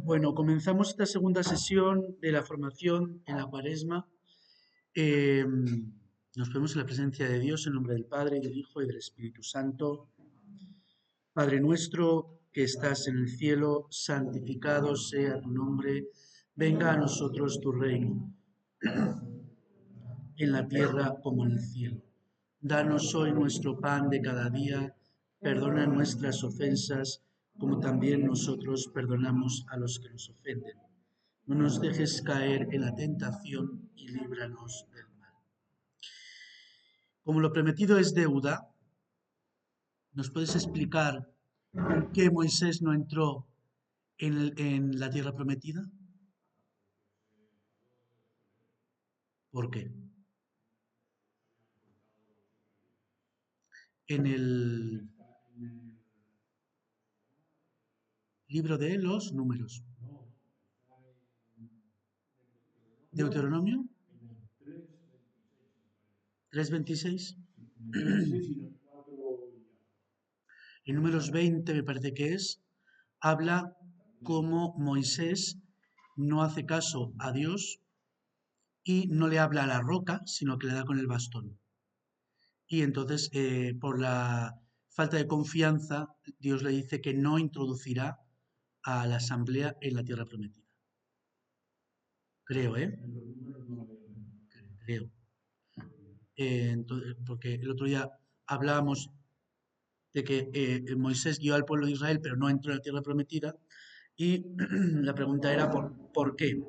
Bueno, comenzamos esta segunda sesión de la formación en la Cuaresma. Eh, Nos vemos en la presencia de Dios en nombre del Padre, y del Hijo y del Espíritu Santo. Padre nuestro que estás en el cielo, santificado sea tu nombre. Venga a nosotros tu reino, en la tierra como en el cielo. Danos hoy nuestro pan de cada día. Perdona nuestras ofensas, como también nosotros perdonamos a los que nos ofenden. No nos dejes caer en la tentación y líbranos del mal. Como lo prometido es deuda, ¿nos puedes explicar por qué Moisés no entró en la tierra prometida? ¿Por qué? En el libro de los números. Deuteronomio 3:26. En números 20 me parece que es, habla cómo Moisés no hace caso a Dios y no le habla a la roca, sino que le da con el bastón. Y entonces, por la falta de confianza, Dios le dice que no introducirá a la asamblea en la tierra prometida. Creo, ¿eh? Creo. Entonces, porque el otro día hablábamos de que Moisés guió al pueblo de Israel, pero no entró en la tierra prometida. Y la pregunta era ¿por qué?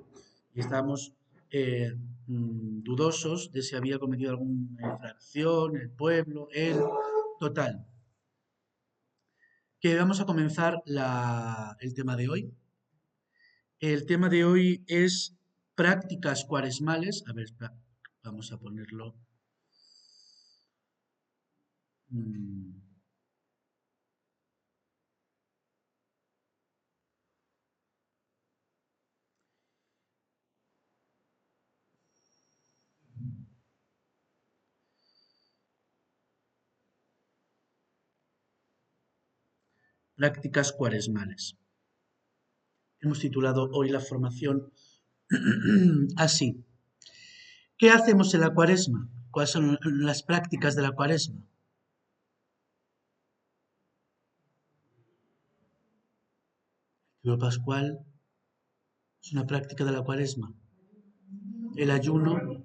Y estábamos dudosos de si había cometido alguna infracción, el pueblo, él. Total, que vamos a comenzar el tema de hoy. El tema de hoy es prácticas cuaresmales. A ver, espera, vamos a ponerlo. mm, Prácticas cuaresmales. Hemos titulado hoy la formación así. ¿Qué hacemos en la cuaresma? ¿Cuáles son las prácticas de la cuaresma? El Trío Pascual es una práctica de la cuaresma. El ayuno.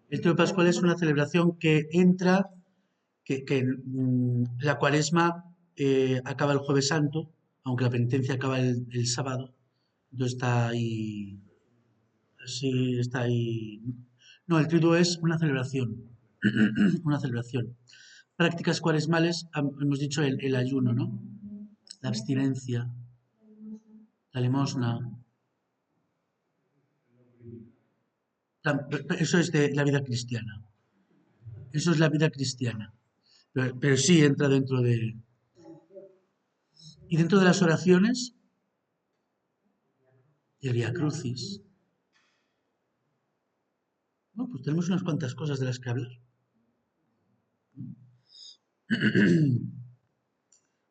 El Trío Pascual es una celebración que entra, la cuaresma acaba el Jueves Santo, aunque la penitencia acaba el sábado. Entonces está ahí. Sí, está ahí. No, el Triduo es una celebración. Una celebración. Prácticas cuaresmales, hemos dicho el ayuno, ¿no? La abstinencia, la limosna. Eso es de la vida cristiana. Eso es la vida cristiana. Pero sí entra dentro de. Y dentro de las oraciones, el Vía Crucis. Bueno, pues tenemos unas cuantas cosas de las que hablar.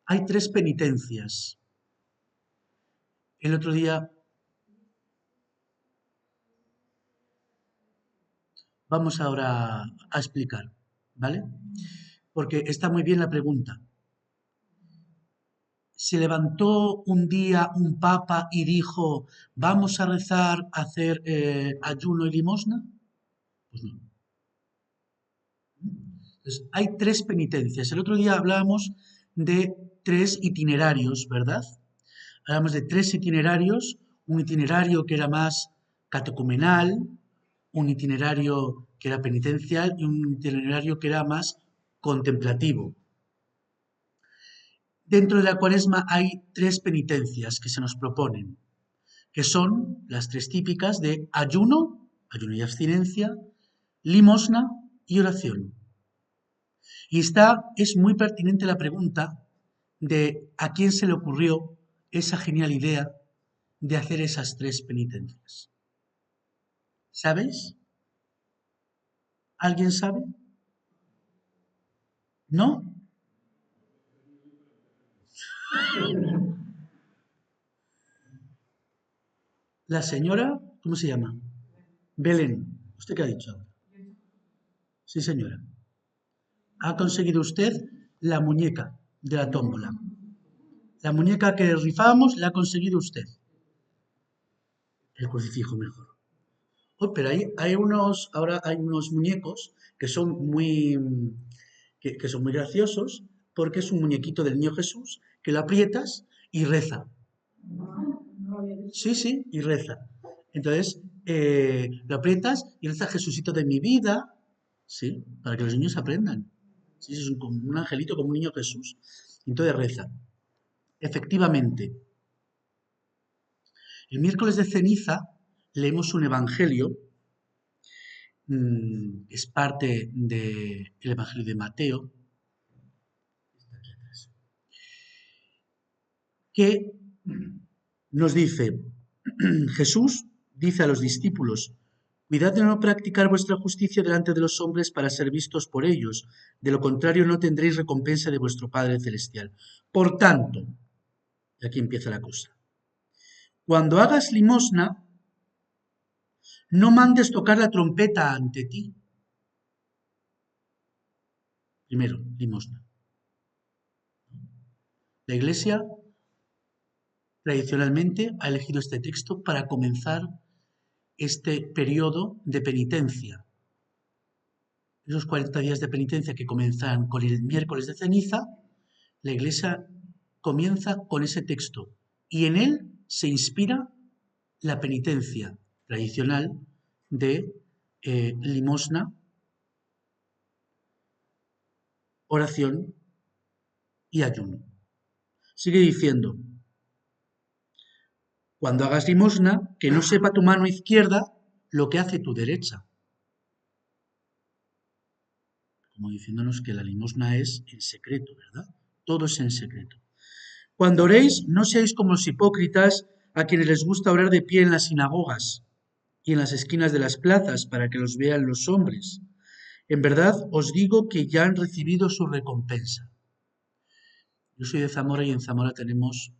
Hay tres penitencias. El otro día vamos ahora a explicar, ¿vale? Porque está muy bien la pregunta. ¿Se levantó un día un papa y dijo, vamos a rezar, a hacer ayuno y limosna? Pues no. Entonces, hay tres penitencias. El otro día hablábamos de tres itinerarios, ¿verdad? Hablamos de tres itinerarios. Un itinerario que era más catecumenal, un itinerario que era penitencial y un itinerario que era más contemplativo. Dentro de la cuaresma hay tres penitencias que se nos proponen, que son las tres típicas de ayuno, ayuno y abstinencia, limosna y oración. Y es muy pertinente la pregunta de a quién se le ocurrió esa genial idea de hacer esas tres penitencias. ¿Sabéis? ¿Alguien sabe? ¿No? La señora, ¿cómo se llama? Belén. ¿Usted qué ha dicho ahora? Sí, señora. Ha conseguido usted la muñeca de la tómbola. La muñeca que rifábamos la ha conseguido usted. El crucifijo mejor. Oh, pero ahora hay unos muñecos que son que son muy graciosos porque es un muñequito del niño Jesús que lo aprietas y reza. Sí, sí, y reza. Entonces, lo aprietas y reza Jesucito de mi vida, sí, para que los niños aprendan. Sí, es como un angelito, como un niño Jesús. Entonces reza. Efectivamente, el miércoles de ceniza leemos un evangelio, es parte del evangelio de Mateo, que nos dice, Jesús dice a los discípulos, cuidad de no practicar vuestra justicia delante de los hombres para ser vistos por ellos, de lo contrario no tendréis recompensa de vuestro Padre Celestial. Por tanto, y aquí empieza la cosa, cuando hagas limosna, no mandes tocar la trompeta ante ti. Primero, limosna. La Iglesia tradicionalmente ha elegido este texto para comenzar este periodo de penitencia. Esos 40 días de penitencia que comienzan con el miércoles de ceniza, la Iglesia comienza con ese texto y en él se inspira la penitencia tradicional de limosna, oración y ayuno. Sigue diciendo, cuando hagas limosna, que no sepa tu mano izquierda lo que hace tu derecha. Como diciéndonos que la limosna es en secreto, ¿verdad? Todo es en secreto. Cuando oréis, no seáis como los hipócritas a quienes les gusta orar de pie en las sinagogas y en las esquinas de las plazas para que los vean los hombres. En verdad os digo que ya han recibido su recompensa. Yo soy de Zamora y en Zamora tenemos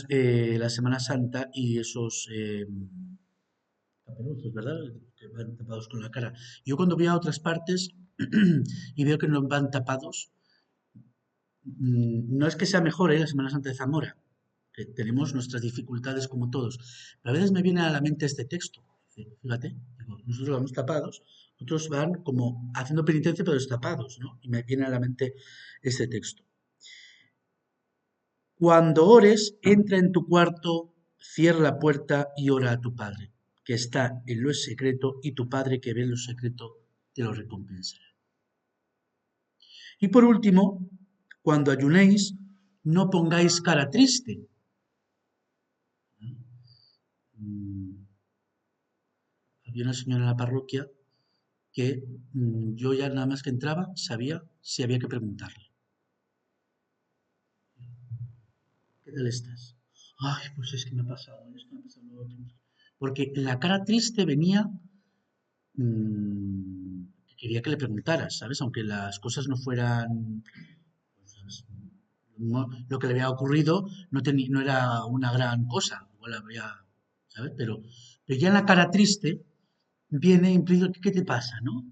la Semana Santa y esos caperucios, ¿verdad? Que van tapados con la cara. Yo cuando voy a otras partes y veo que no van tapados, no es que sea mejor la Semana Santa de Zamora, que tenemos nuestras dificultades como todos, pero a veces me viene a la mente este texto. Fíjate, digo, nosotros vamos tapados, otros van como haciendo penitencia pero destapados, ¿no? Y me viene a la mente este texto. Cuando ores, entra en tu cuarto, cierra la puerta y ora a tu Padre, que está en lo secreto, y tu Padre que ve en lo secreto te lo recompensará. Y por último, cuando ayunéis, no pongáis cara triste. Había una señora en la parroquia que yo ya nada más que entraba sabía si había que preguntarle. ¿Qué tal estás? Ay, pues es que me ha pasado esto, me ha pasado lo otro. Porque la cara triste venía que quería que le preguntaras, ¿sabes? Aunque las cosas no fueran, ¿sabes? Lo que le había ocurrido no era una gran cosa, igual habría, ¿sabes? Pero ya en la cara triste viene implícito, ¿qué te pasa, no?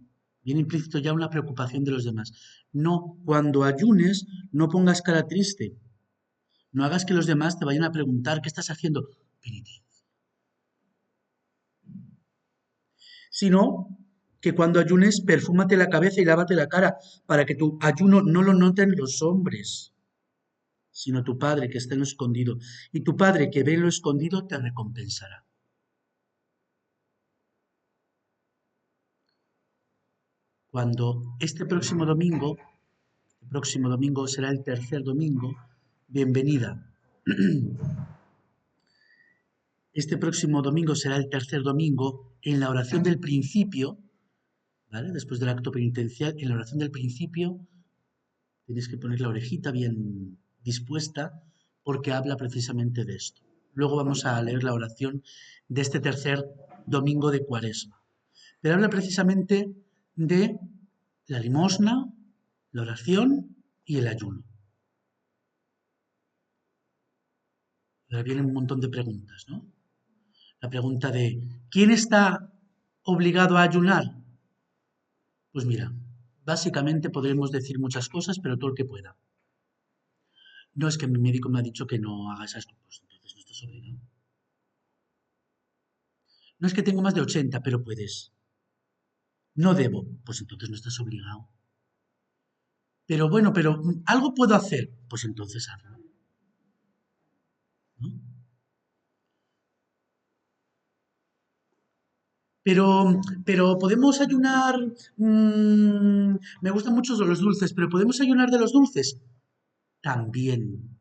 Viene implícito ya una preocupación de los demás. No, cuando ayunes, no pongas cara triste. No hagas que los demás te vayan a preguntar, ¿qué estás haciendo? Penitencia. Sino que cuando ayunes, perfúmate la cabeza y lávate la cara, para que tu ayuno no lo noten los hombres, sino tu Padre que está en lo escondido. Y tu Padre que ve en lo escondido te recompensará. Cuando este próximo domingo será el tercer domingo, bienvenida. Este próximo domingo será el tercer domingo en la oración del principio, ¿vale? Después del acto penitencial, en la oración del principio tienes que poner la orejita bien dispuesta porque habla precisamente de esto. Luego vamos a leer la oración de este tercer domingo de Cuaresma. Pero habla precisamente de la limosna, la oración y el ayuno. Ahora vienen un montón de preguntas, ¿no? La pregunta de ¿quién está obligado a ayunar? Pues mira, básicamente podremos decir muchas cosas, pero todo el que pueda. No es que mi médico me ha dicho que no hagas esto, pues entonces no estás obligado. No es que tengo más de 80, pero puedes. No debo, pues entonces no estás obligado. Pero bueno, pero algo puedo hacer, pues entonces hazlo, ¿no? Pero, pero podemos ayunar. Me gustan mucho los dulces, pero ¿podemos ayunar de los dulces? También.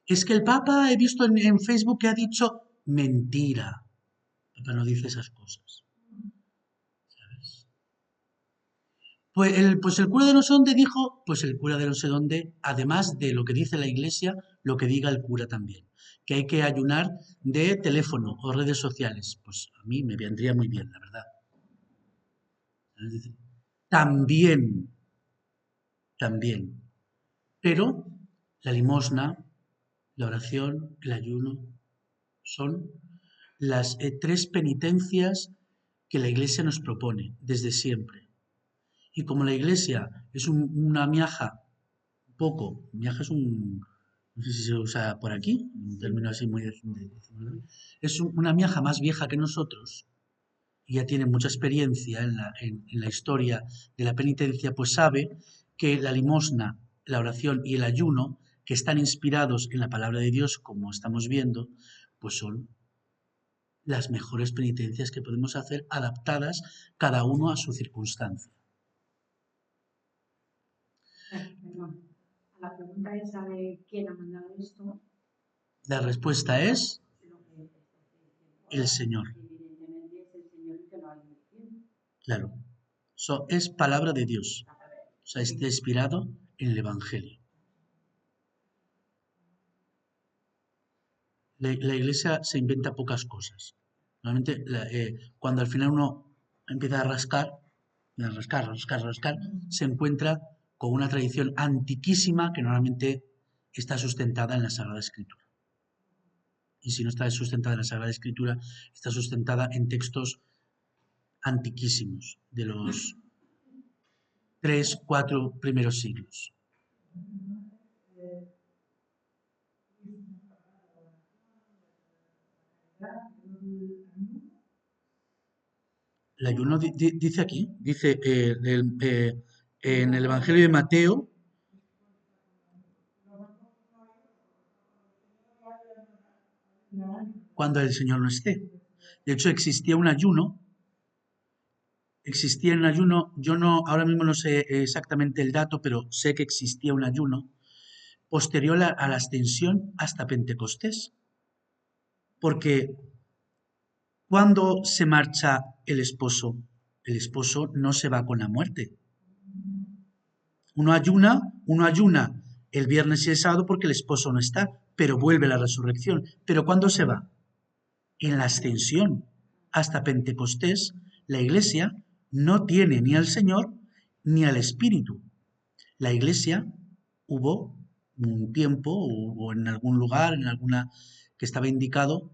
Es que el Papa he visto en Facebook que ha dicho mentira. El Papa no dice esas cosas, ¿sabes? Pues el cura de no sé dónde dijo, pues el cura de no sé dónde, además de lo que dice la iglesia, lo que diga el cura también, que hay que ayunar de teléfono o redes sociales. Pues a mí me vendría muy bien, la verdad. También, también. Pero la limosna, la oración, el ayuno, son las tres penitencias que la iglesia nos propone desde siempre. Y como la iglesia es una miaja, miaja es no sé si se usa por aquí, un término así muy es una miaja más vieja que nosotros, y ya tiene mucha experiencia en la historia de la penitencia, pues sabe que la limosna, la oración y el ayuno, que están inspirados en la palabra de Dios, como estamos viendo, pues son las mejores penitencias que podemos hacer, adaptadas cada uno a su circunstancia. Perdón, a la pregunta esa de quién ha mandado esto, La respuesta es lo que estás diciendo el ahora, Señor. evidentemente es el Señor el que lo ha ido diciendo. Claro. Es palabra de Dios. O sea, está inspirado en el Evangelio. La iglesia se inventa pocas cosas. Normalmente, cuando al final uno empieza a rascar, se encuentra con una tradición antiquísima que normalmente está sustentada en la Sagrada Escritura. Y si no está sustentada en la Sagrada Escritura, está sustentada en textos antiquísimos de los 3, 4 primeros siglos. El ayuno dice aquí, dice en el Evangelio de Mateo, cuando el Señor no esté. De hecho, existía un ayuno, yo no, ahora mismo no sé exactamente el dato, pero sé que existía un ayuno posterior a la ascensión hasta Pentecostés. Porque cuando se marcha el esposo no se va con la muerte. Uno ayuna el viernes y el sábado porque el esposo no está, pero vuelve la resurrección. ¿Pero cuándo se va? En la ascensión. Hasta Pentecostés, la iglesia no tiene ni al Señor ni al Espíritu. La iglesia hubo un tiempo o en algún lugar, en alguna que estaba indicado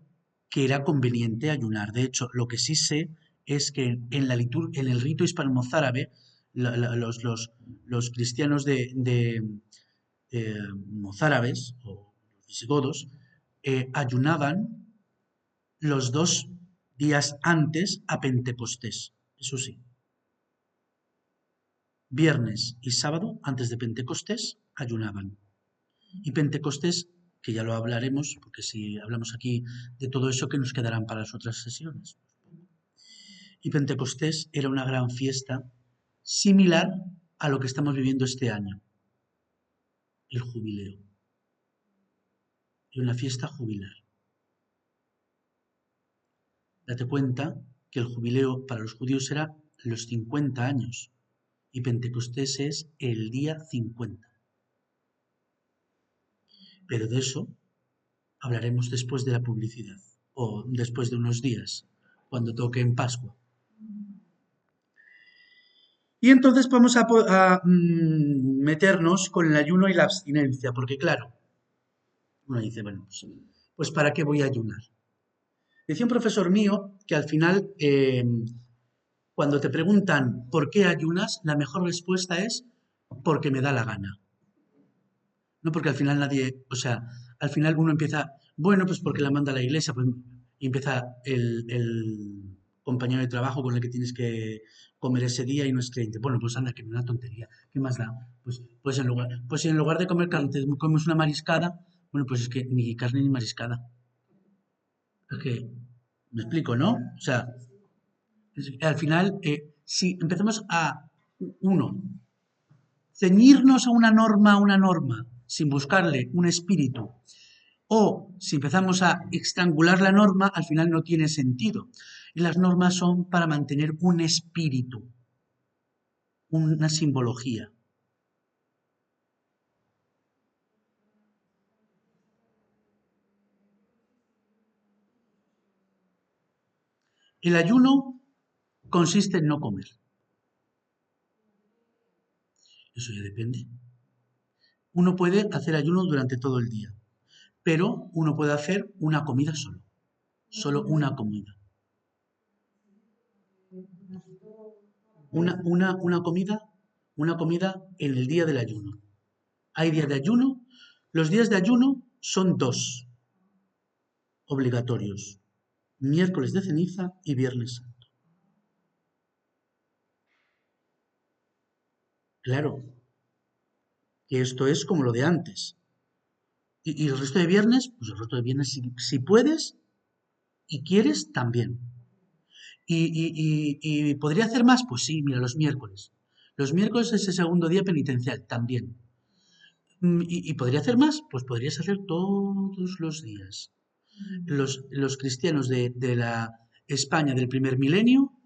que era conveniente ayunar. De hecho, lo que sí sé es que en el rito hispano-mozárabe, los cristianos de mozárabes o los visigodos ayunaban los 2 días antes a Pentecostés. Eso sí, viernes y sábado antes de Pentecostés ayunaban. Y Pentecostés, que ya lo hablaremos, porque si hablamos aquí de todo eso, que nos quedarán para las otras sesiones. Y Pentecostés era una gran fiesta similar a lo que estamos viviendo este año, el jubileo. Y una fiesta jubilar. Date cuenta que el jubileo para los judíos era los 50 años y Pentecostés es el día 50. Pero de eso hablaremos después de la publicidad o después de unos días, cuando toque en Pascua. Y entonces vamos a meternos con el ayuno y la abstinencia, porque claro, Uno dice, bueno, pues ¿para qué voy a ayunar? Decía un profesor mío que al final, cuando te preguntan por qué ayunas, la mejor respuesta es porque me da la gana. No porque al final nadie, o sea, al final uno empieza, bueno, pues porque la manda la iglesia, pues, y empieza el compañero de trabajo con el que tienes que comer ese día y no es creyente. Bueno, pues anda, que es una tontería. ¿Qué más da? Pues si en lugar de comer carne te comes una mariscada, bueno, pues es que ni carne ni mariscada. Es que, me explico, ¿no? O sea, al final, si empezamos a, uno, ceñirnos a una norma, sin buscarle un espíritu, o si empezamos a estrangular la norma, al final no tiene sentido. Y las normas son para mantener un espíritu, una simbología. El ayuno consiste en no comer. Eso ya depende. Uno puede hacer ayuno durante todo el día, pero uno puede hacer una comida solo una comida. Una comida en el día del ayuno. Hay días de ayuno. Los días de ayuno son dos obligatorios: miércoles de ceniza y viernes santo. Claro, que esto es como lo de antes. Y el resto de viernes, pues el resto de viernes si puedes y quieres, también. ¿Y podría hacer más? Pues sí, mira, los miércoles. Los miércoles es el segundo día penitencial, también. ¿Y podría hacer más? Pues podrías hacer todos los días. Los cristianos de la España del primer milenio,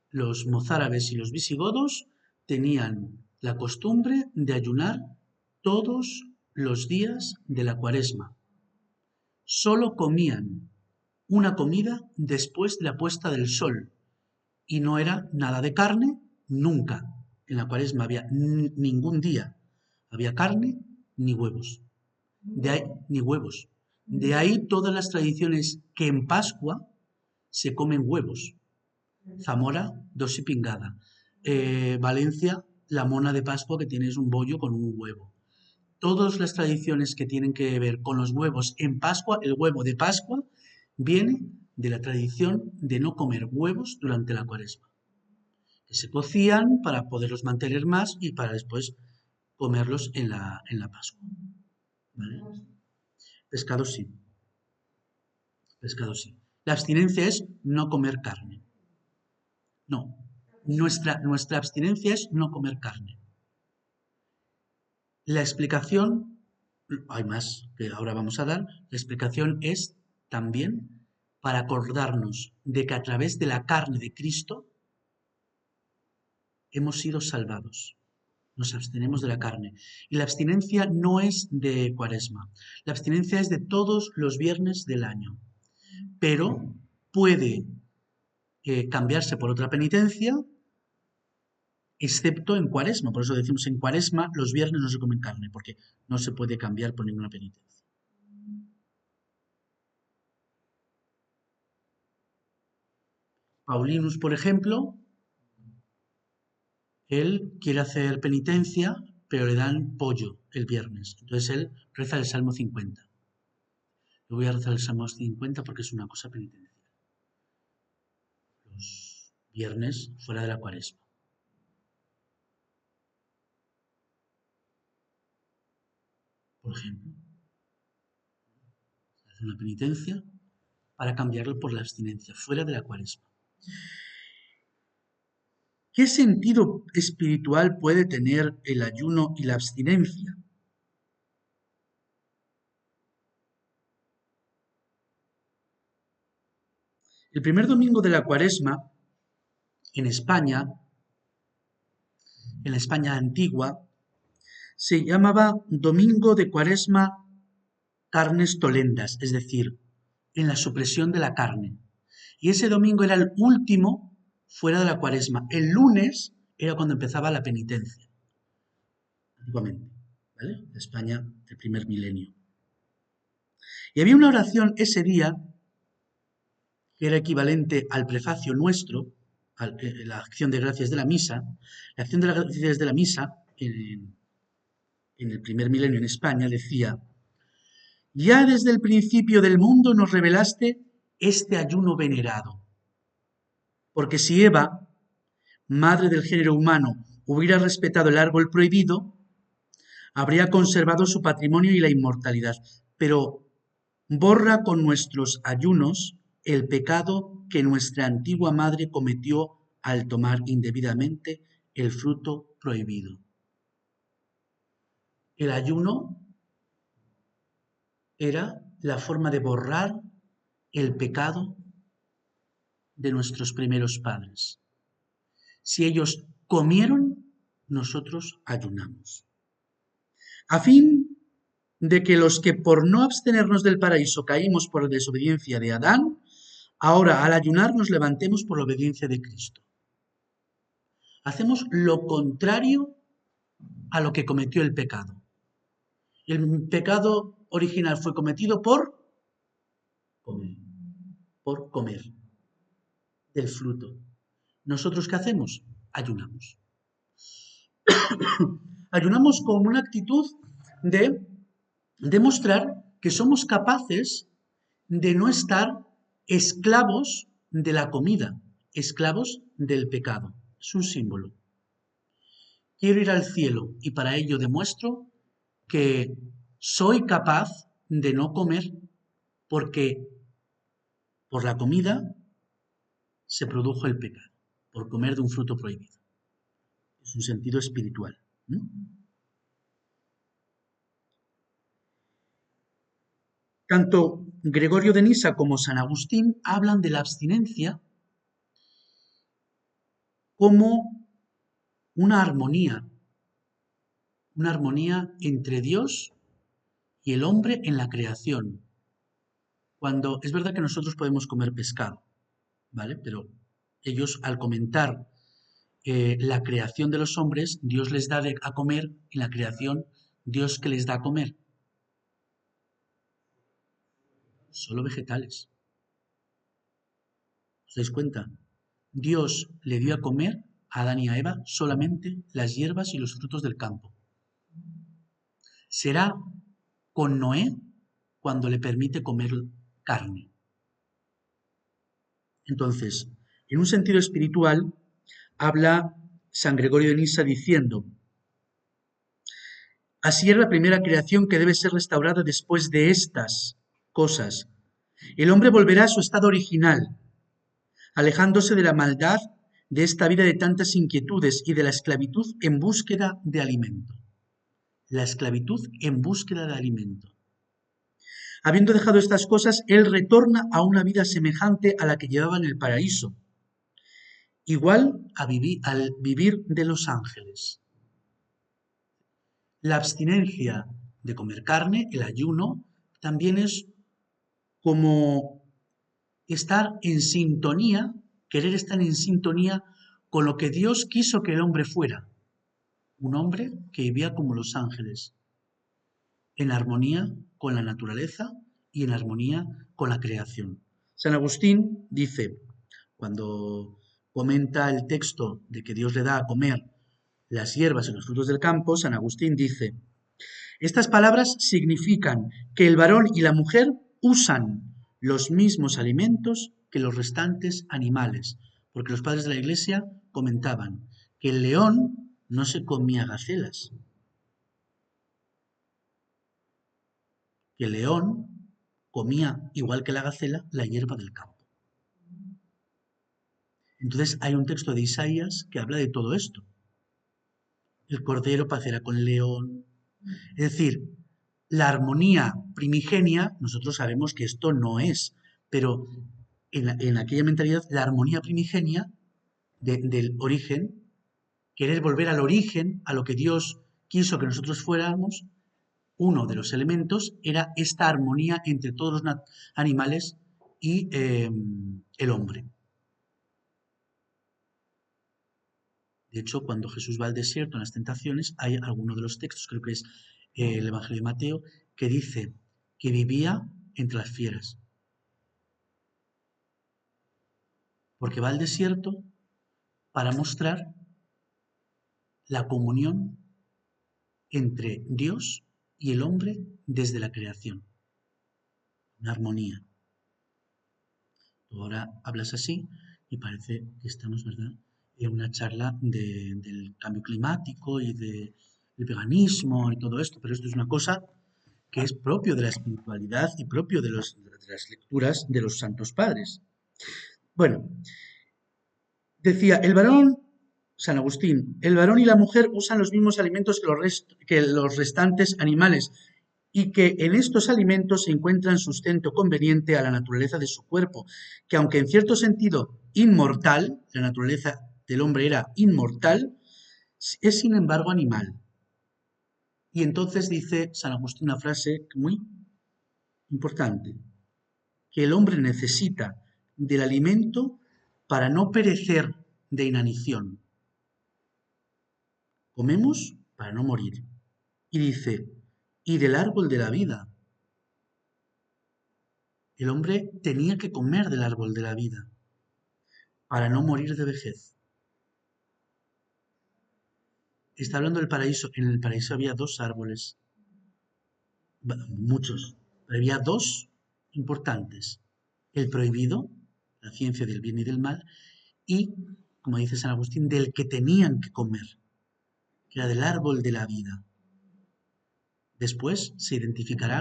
los mozárabes y los visigodos, tenían la costumbre de ayunar todos los días de la cuaresma. Solo comían una comida después de la puesta del sol y no era nada de carne nunca. En la cuaresma había ningún día había carne ni huevos. De ahí, ni huevos. De ahí todas las tradiciones que en Pascua se comen huevos. Zamora, dos y pingada. Valencia, la mona de Pascua, que tienes un bollo con un huevo. Todas las tradiciones que tienen que ver con los huevos en Pascua, el huevo de Pascua viene de la tradición de no comer huevos durante la cuaresma, que se cocían para poderlos mantener más y para después comerlos en la Pascua. ¿Vale? Pescado sí, pescado sí. La abstinencia es no comer carne. No, nuestra abstinencia es no comer carne. La explicación, hay más que ahora vamos a dar, la explicación es también para acordarnos de que a través de la carne de Cristo hemos sido salvados. Nos abstenemos de la carne. Y la abstinencia no es de cuaresma. La abstinencia es de todos los viernes del año. Pero puede cambiarse por otra penitencia, excepto en cuaresma. Por eso decimos en cuaresma los viernes no se comen carne, porque no se puede cambiar por ninguna penitencia. Paulinus, por ejemplo, él quiere hacer penitencia, pero le dan pollo el viernes. Entonces él reza el Salmo 50. Yo voy a rezar el Salmo 50 porque es una cosa penitencial. Los viernes fuera de la cuaresma. Por ejemplo, hace una penitencia para cambiarlo por la abstinencia fuera de la cuaresma. ¿Qué sentido espiritual puede tener el ayuno y la abstinencia? El primer domingo de la cuaresma, en España, en la España antigua, se llamaba Domingo de Cuaresma carnes tolendas, es decir, en la supresión de la carne. Y ese domingo era el último fuera de la cuaresma. El lunes era cuando empezaba la penitencia, antiguamente, ¿vale? De España del primer milenio. Y había una oración ese día que era equivalente al prefacio nuestro, la acción de gracias de la misa. La acción de las gracias de la misa en el primer milenio en España decía: ya desde el principio del mundo nos revelaste este ayuno venerado, porque si Eva, madre del género humano, hubiera respetado el árbol prohibido, habría conservado su patrimonio y la inmortalidad, pero borra con nuestros ayunos el pecado que nuestra antigua madre cometió al tomar indebidamente el fruto prohibido. El ayuno era la forma de borrar el pecado de nuestros primeros padres. Si ellos comieron, nosotros ayunamos. A fin de que los que por no abstenernos del paraíso caímos por la desobediencia de Adán, ahora al ayunar nos levantemos por la obediencia de Cristo. Hacemos lo contrario a lo que cometió el pecado. El pecado original fue cometido por comer del fruto. ¿Nosotros qué hacemos? Ayunamos. Ayunamos con una actitud de demostrar que somos capaces de no estar esclavos de la comida, esclavos del pecado. Es un símbolo. Quiero ir al cielo y para ello demuestro que soy capaz de no comer porque por la comida se produjo el pecado, por comer de un fruto prohibido. Es un sentido espiritual, ¿no? Tanto Gregorio de Nisa como San Agustín hablan de la abstinencia como una armonía entre Dios y el hombre en la creación. Cuando es verdad que nosotros podemos comer pescado, ¿vale? Pero ellos al comentar la creación de los hombres, Dios les da a comer en la creación, Dios que les da a comer, solo vegetales. ¿Os dais cuenta? Dios le dio a comer a Adán y a Eva solamente las hierbas y los frutos del campo. Será con Noé cuando le permite comer carne. Entonces, en un sentido espiritual, habla San Gregorio de Nisa diciendo: así es la primera creación que debe ser restaurada después de estas cosas. El hombre volverá a su estado original, alejándose de la maldad de esta vida de tantas inquietudes y de la esclavitud en búsqueda de alimento. La esclavitud en búsqueda de alimento. Habiendo dejado estas cosas, él retorna a una vida semejante a la que llevaba en el paraíso, igual al vivir de los ángeles. La abstinencia de comer carne, el ayuno, también es como estar en sintonía, querer estar en sintonía con lo que Dios quiso que el hombre fuera. Un hombre que vivía como los ángeles, en armonía con la naturaleza y en armonía con la creación. San Agustín dice, cuando comenta el texto de que Dios le da a comer las hierbas y los frutos del campo, San Agustín dice: estas palabras significan que el varón y la mujer usan los mismos alimentos que los restantes animales, porque los padres de la Iglesia comentaban que el león no se comía gacelas, que el león comía, igual que la gacela, la hierba del campo. Entonces hay un texto de Isaías que habla de todo esto. El cordero pacerá con el león. Es decir, la armonía primigenia, nosotros sabemos que esto no es, pero en aquella mentalidad, la armonía primigenia del origen, querer volver al origen, a lo que Dios quiso que nosotros fuéramos, uno de los elementos era esta armonía entre todos los animales y el hombre. De hecho, cuando Jesús va al desierto en las tentaciones, hay alguno de los textos, creo que es el Evangelio de Mateo, que dice que vivía entre las fieras. Porque va al desierto para mostrar la comunión entre Dios y el hombre desde la creación. Una armonía. Tú ahora hablas así y parece que estamos, ¿verdad?, en una charla del cambio climático y del veganismo y todo esto, pero esto es una cosa que es propio de la espiritualidad y propio de las lecturas de los santos padres. Bueno, decía, San Agustín, el varón y la mujer usan los mismos alimentos que los restantes animales y que en estos alimentos se encuentran sustento conveniente a la naturaleza de su cuerpo, que aunque en cierto sentido inmortal, la naturaleza del hombre era inmortal, es sin embargo animal. Y entonces dice San Agustín una frase muy importante, que el hombre necesita del alimento para no perecer de inanición. Comemos para no morir. Y dice, y del árbol de la vida. El hombre tenía que comer del árbol de la vida para no morir de vejez. Está hablando del paraíso. En el paraíso había dos árboles, muchos, pero había dos importantes. El prohibido, la ciencia del bien y del mal, y, como dice San Agustín, del que tenían que comer, que era del árbol de la vida. Después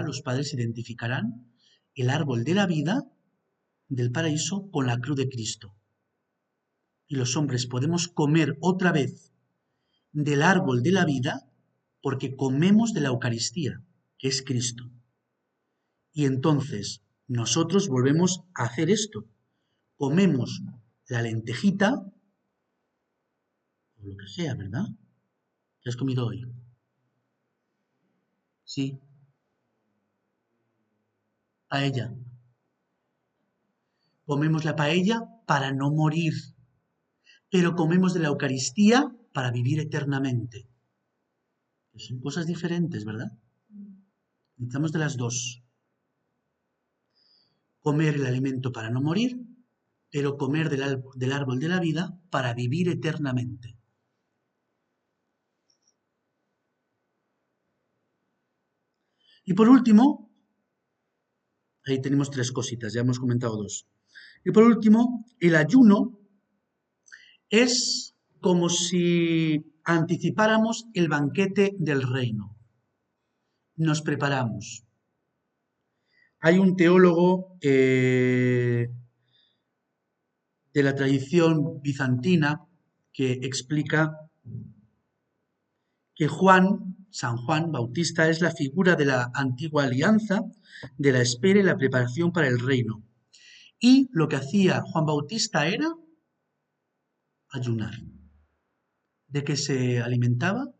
los padres identificarán el árbol de la vida del paraíso con la cruz de Cristo. Y los hombres podemos comer otra vez del árbol de la vida porque comemos de la Eucaristía, que es Cristo. Y entonces nosotros volvemos a hacer esto. Comemos la lentejita, o lo que sea, ¿verdad? ¿Qué has comido hoy? Sí. Paella. Comemos la paella para no morir, pero comemos de la Eucaristía para vivir eternamente. Son cosas diferentes, ¿verdad? Necesitamos de las dos. Comer el alimento para no morir, pero comer del árbol de la vida para vivir eternamente. Y por último, ahí tenemos tres cositas, ya hemos comentado dos. Y por último, el ayuno es como si anticipáramos el banquete del reino. Nos preparamos. Hay un teólogo de la tradición bizantina que explica que San Juan Bautista, es la figura de la antigua alianza, de la espera y la preparación para el reino. Y lo que hacía Juan Bautista era ayunar. ¿De qué se alimentaba?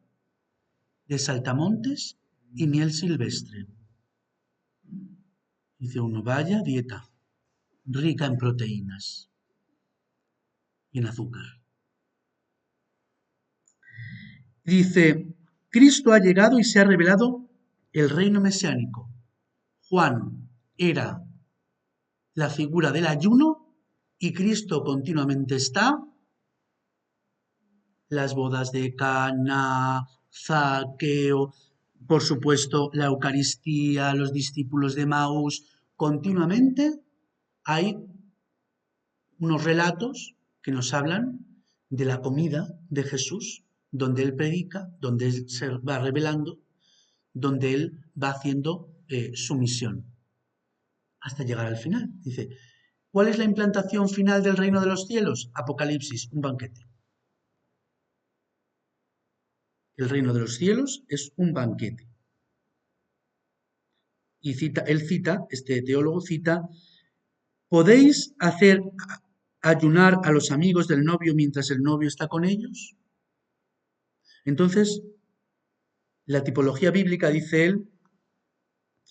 De saltamontes y miel silvestre. Dice uno, vaya dieta, rica en proteínas y en azúcar. Dice, Cristo ha llegado y se ha revelado el reino mesiánico. Juan era la figura del ayuno y Cristo continuamente está. Las bodas de Cana, Zaqueo, por supuesto la Eucaristía, los discípulos de Maús, continuamente hay unos relatos que nos hablan de la comida de Jesús, donde Él predica, donde Él se va revelando, donde Él va haciendo su misión, hasta llegar al final. Dice, ¿cuál es la implantación final del reino de los cielos? Apocalipsis, un banquete. El reino de los cielos es un banquete. Y este teólogo cita, ¿podéis hacer ayunar a los amigos del novio mientras el novio está con ellos? Entonces, la tipología bíblica, dice él,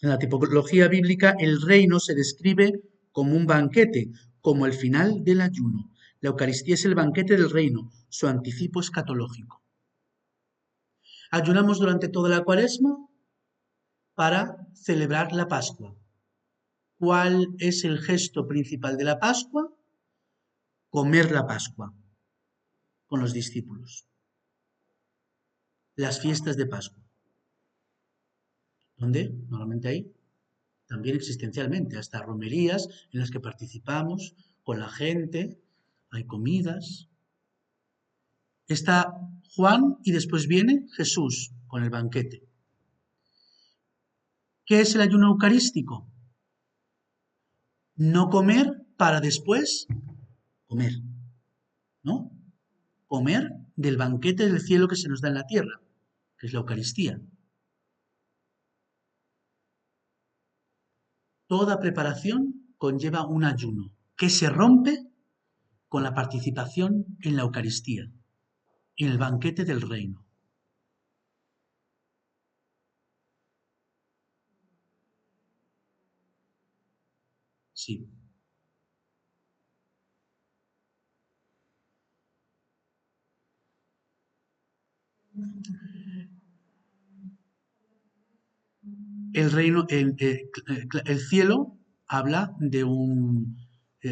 en la tipología bíblica el reino se describe como un banquete, como el final del ayuno. La Eucaristía es el banquete del reino, su anticipo escatológico. ¿Ayunamos durante toda la Cuaresma? para celebrar la Pascua. ¿Cuál es el gesto principal de la Pascua? Comer la Pascua con los discípulos. Las fiestas de Pascua. ¿Dónde? Normalmente hay también existencialmente, hasta romerías en las que participamos con la gente, hay comidas. Está Juan y después viene Jesús con el banquete. ¿Qué es el ayuno eucarístico? No comer para después comer, ¿no? Comer del banquete del cielo que se nos da en la tierra, que es la Eucaristía. Toda preparación conlleva un ayuno que se rompe con la participación en la Eucaristía, en el banquete del reino. Sí. El reino, el cielo habla de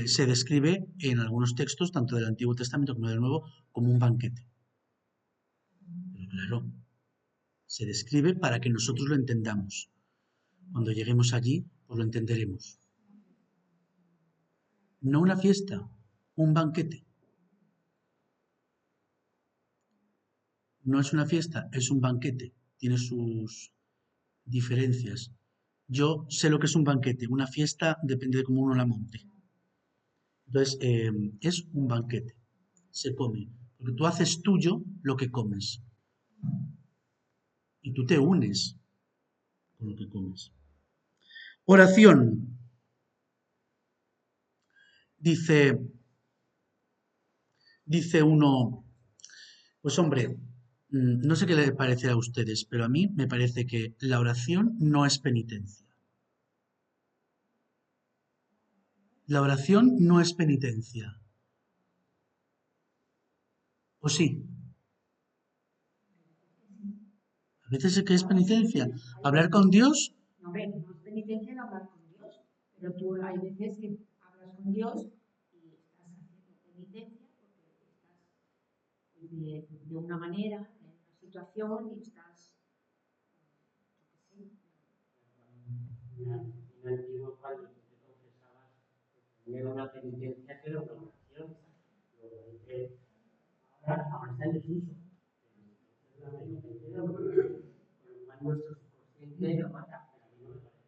se describe en algunos textos, tanto del Antiguo Testamento como del Nuevo, como un banquete. Pero claro, se describe para que nosotros lo entendamos. Cuando lleguemos allí, pues lo entenderemos. No una fiesta, un banquete. No es una fiesta, es un banquete. Tiene sus diferencias. Yo sé lo que es un banquete. Una fiesta depende de cómo uno la monte. Entonces, es un banquete. Se come. Porque tú haces tuyo lo que comes. Y tú te unes con lo que comes. Oración. Dice uno, pues hombre, no sé qué le parecerá a ustedes, pero a mí me parece que la oración no es penitencia. La oración no es penitencia. ¿O sí? A veces es que es penitencia. Hablar con Dios. No, hombre, no es penitencia el hablar con Dios, pero tú hay veces que hablas con Dios y estás haciendo penitencia porque estás de una manera, en una situación y estás, yo qué sé. En el antiguo, cuando tú te confesabas, era una penitencia que era una oración. Luego dice, ahora está en desuso. Es una penitencia de oración. Con lo cual nuestro subconsciente lo mata. Pero a mí no me parece.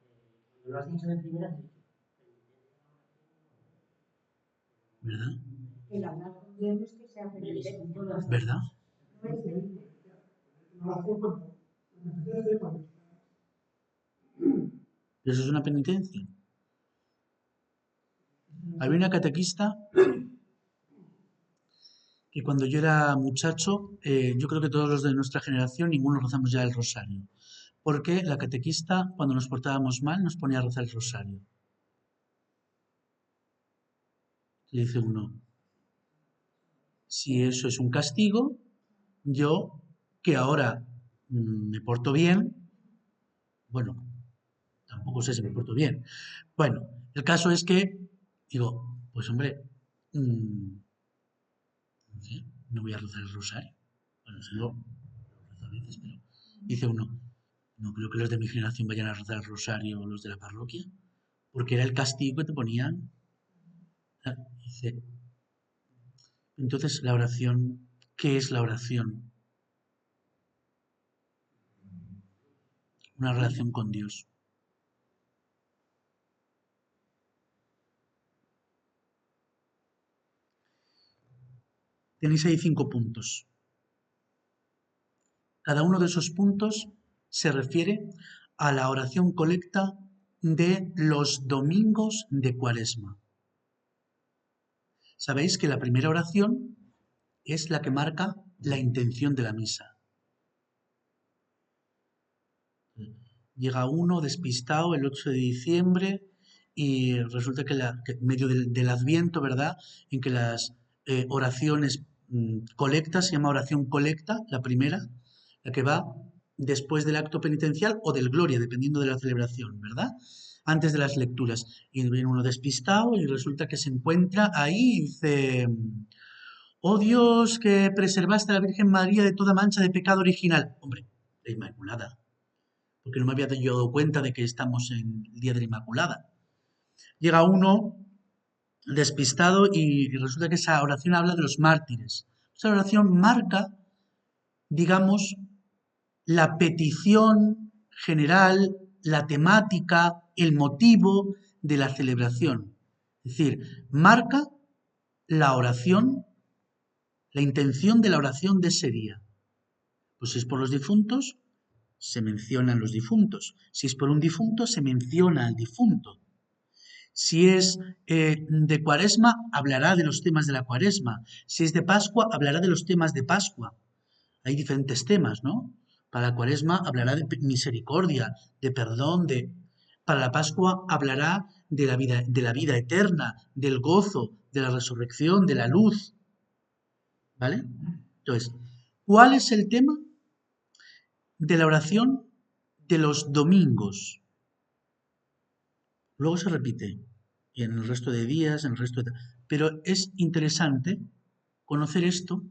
Cuando lo has dicho de primera, has dicho ¿Verdad? El hablar con Dios no es que sea penitencia. ¿Verdad? No es penitencia. Eso es una penitencia. Había una catequista que cuando yo era muchacho, yo creo que todos los de nuestra generación, ninguno rezamos ya el rosario. Porque la catequista, cuando nos portábamos mal, nos ponía a rezar el rosario. Y dice uno, si eso es un castigo, yo, que ahora me porto bien, bueno, tampoco sé si me porto bien. Bueno, el caso es que, digo, pues hombre, no sé, no voy a rezar el rosario. Bueno, si lo rezo a veces, pero dice uno, no creo que los de mi generación vayan a rezar el rosario o los de la parroquia, porque era el castigo que te ponían. Dice, entonces la oración, ¿qué es la oración? Una relación con Dios. Tenéis ahí 5 puntos. Cada uno de esos puntos se refiere a la oración colecta de los domingos de Cuaresma. Sabéis que la primera oración es la que marca la intención de la misa. Llega uno despistado el 8 de diciembre y resulta que, medio del Adviento, ¿verdad? En que las oraciones colectas, se llama oración colecta, la primera, la que va después del acto penitencial o del Gloria, dependiendo de la celebración, ¿verdad? Antes de las lecturas. Y viene uno despistado y resulta que se encuentra ahí y dice, oh Dios, que preservaste a la Virgen María de toda mancha de pecado original. Hombre, la Inmaculada. Porque no me había yo dado cuenta de que estamos en el Día de la Inmaculada. Llega uno despistado y resulta que esa oración habla de los mártires. Esa oración marca, digamos, la petición general, la temática, el motivo de la celebración. Es decir, marca la oración, la intención de la oración de ese día. Pues si es por los difuntos, se mencionan los difuntos. Si es por un difunto, se menciona al difunto. Si es de Cuaresma, hablará de los temas de la Cuaresma. Si es de Pascua, hablará de los temas de Pascua. Hay diferentes temas, ¿no? Para la Cuaresma hablará de misericordia, de perdón, para la Pascua hablará de la vida eterna, del gozo, de la resurrección, de la luz. ¿Vale? Entonces, ¿cuál es el tema de la oración de los domingos? Luego se repite, y en el resto de días, en el resto de... Pero es interesante conocer esto.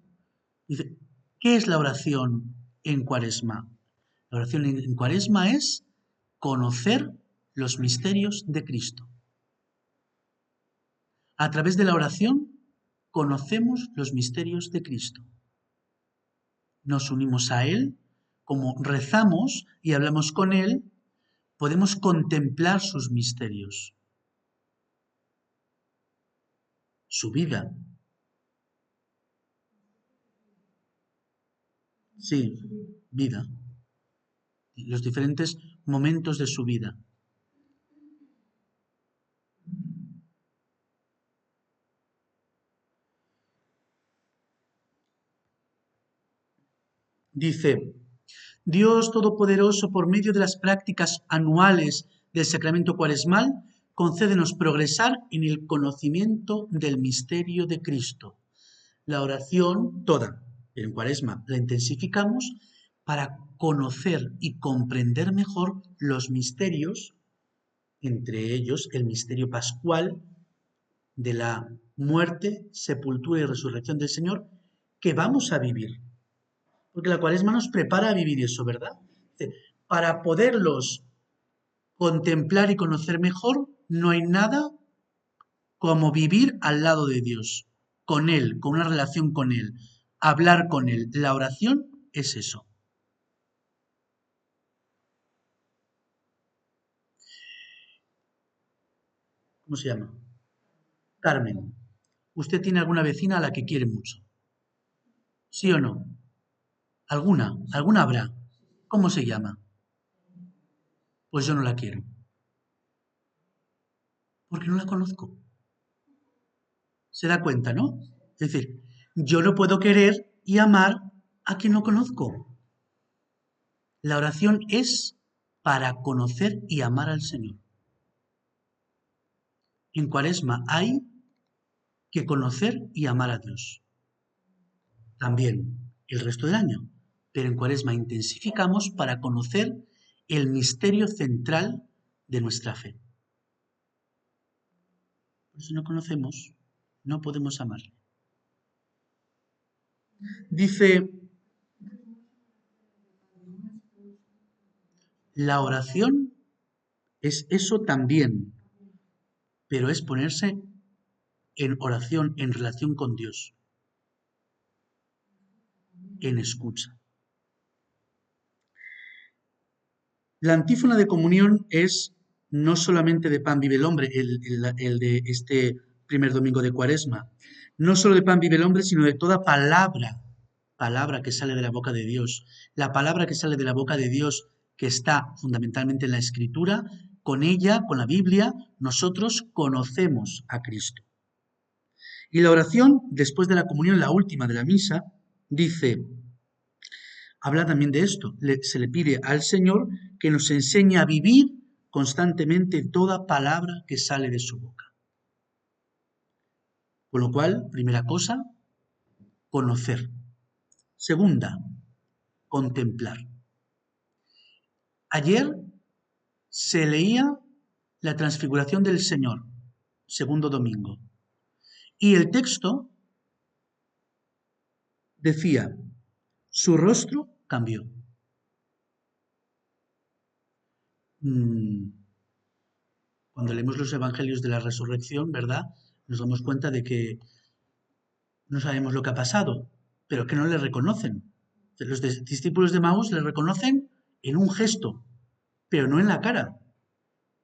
Dice, ¿qué es la oración en Cuaresma? La oración en Cuaresma es conocer los misterios de Cristo. A través de la oración conocemos los misterios de Cristo. Nos unimos a Él, como rezamos y hablamos con Él, podemos contemplar sus misterios, su vida. Sí, vida. Los diferentes momentos de su vida. Dice, Dios Todopoderoso, por medio de las prácticas anuales del sacramento cuaresmal, concédenos progresar en el conocimiento del misterio de Cristo. La oración toda, en Cuaresma, la intensificamos para conocer y comprender mejor los misterios, entre ellos el misterio pascual de la muerte, sepultura y resurrección del Señor, que vamos a vivir. Porque la Cuaresma nos prepara a vivir eso, ¿verdad? Para poderlos contemplar y conocer mejor, no hay nada como vivir al lado de Dios, con Él, con una relación con Él, hablar con Él. La oración es eso. ¿Cómo se llama? Carmen. ¿Usted tiene alguna vecina a la que quiere mucho? ¿Sí o no? ¿Alguna? ¿Alguna habrá? ¿Cómo se llama? Pues yo no la quiero. Porque no la conozco. Se da cuenta, ¿no? Es decir, yo no puedo querer y amar a quien no conozco. La oración es para conocer y amar al Señor. En Cuaresma hay que conocer y amar a Dios. También el resto del año. Pero en Cuaresma intensificamos para conocer el misterio central de nuestra fe. Por si no conocemos, no podemos amarle. Dice, la oración es eso también, pero es ponerse en oración, en relación con Dios, en escucha. La antífona de comunión es no solamente de pan vive el hombre, el de este primer domingo de Cuaresma, no solo de pan vive el hombre, sino de toda palabra que sale de la boca de Dios. La palabra que sale de la boca de Dios, que está fundamentalmente en la Escritura, con ella, con la Biblia, nosotros conocemos a Cristo. Y la oración, después de la comunión, la última de la misa, dice, habla también de esto, se le pide al Señor que nos enseñe a vivir constantemente toda palabra que sale de su boca. Con lo cual, primera cosa, conocer. Segunda, contemplar. Ayer se leía la transfiguración del Señor, segundo domingo, y el texto decía, su rostro cambió. Cuando leemos los evangelios de la resurrección, ¿verdad? Nos damos cuenta de que no sabemos lo que ha pasado, pero que no le reconocen. Los discípulos de Maús le reconocen en un gesto, pero no en la cara.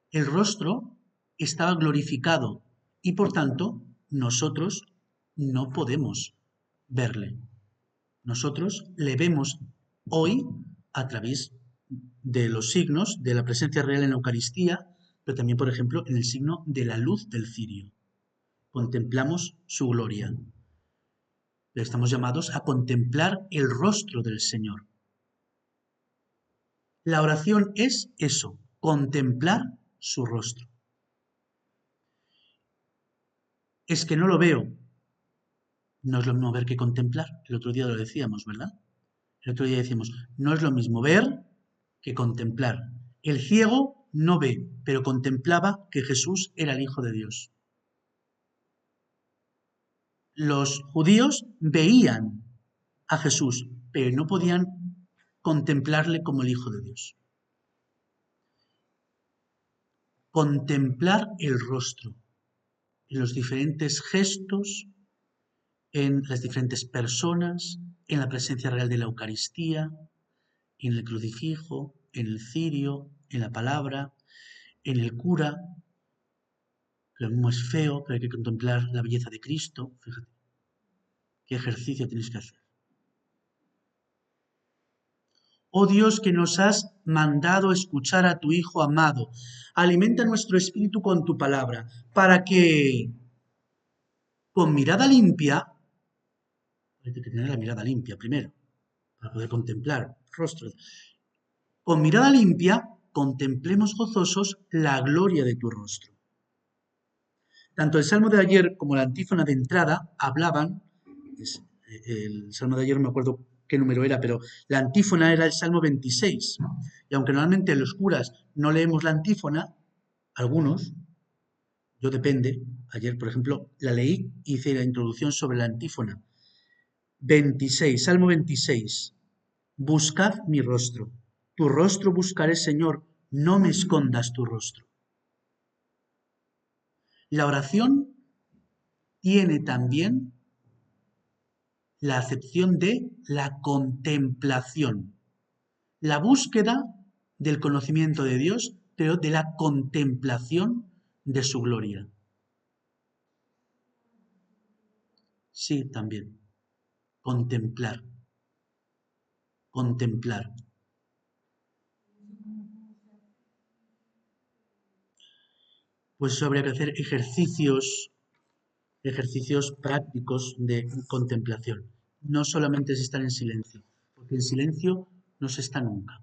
El rostro estaba glorificado y por tanto nosotros no podemos verle. Nosotros le vemos hoy a través de los signos de la presencia real en la Eucaristía, pero también, por ejemplo, en el signo de la luz del cirio. Contemplamos su gloria. Estamos llamados a contemplar el rostro del Señor. La oración es eso, contemplar su rostro. Es que no lo veo. No es lo mismo ver que contemplar. El otro día lo decíamos, ¿verdad? El otro día decíamos, no es lo mismo ver que contemplar. El ciego no ve, pero contemplaba que Jesús era el Hijo de Dios. Los judíos veían a Jesús, pero no podían contemplarle como el Hijo de Dios. Contemplar el rostro en los diferentes gestos, en las diferentes personas, en la presencia real de la Eucaristía, en el crucifijo, en el cirio, en la palabra, en el cura. Lo mismo es feo, pero hay que contemplar la belleza de Cristo. Fíjate, qué ejercicio tienes que hacer. Oh Dios, que nos has mandado escuchar a tu Hijo amado, alimenta nuestro espíritu con tu palabra, para que con mirada limpia, hay que tener la mirada limpia primero, para poder contemplar rostros. Con mirada limpia, contemplemos gozosos la gloria de tu rostro. Tanto el salmo de ayer como la antífona de entrada hablaban, el salmo de ayer no me acuerdo qué número era, pero la antífona era el salmo 26. Y aunque normalmente los curas no leemos la antífona, algunos, yo depende, ayer por ejemplo la leí y hice la introducción sobre la antífona. 26, salmo 26. Buscad mi rostro. Tu rostro buscaré, Señor, no me escondas tu rostro. La oración tiene también la acepción de la contemplación, la búsqueda del conocimiento de Dios, pero de la contemplación de su gloria. Sí, también. Contemplar. Contemplar. Pues eso habría que hacer ejercicios prácticos de contemplación. No solamente es estar en silencio, porque en silencio no se está nunca.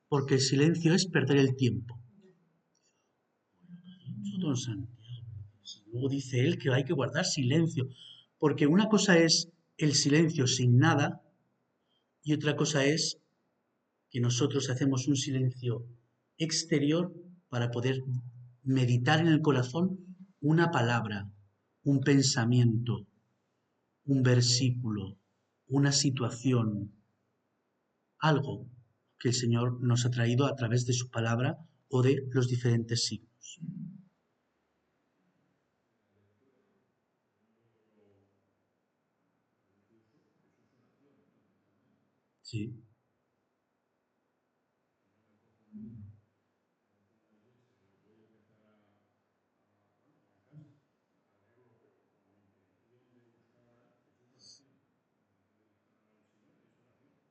Porque el silencio es perder el tiempo. Don Santiago, luego dice él que hay que guardar silencio, porque una cosa es el silencio sin nada y otra cosa es que nosotros hacemos un silencio exterior para poder meditar en el corazón una palabra, un pensamiento, un versículo, una situación, algo que el Señor nos ha traído a través de su palabra o de los diferentes signos. Sí.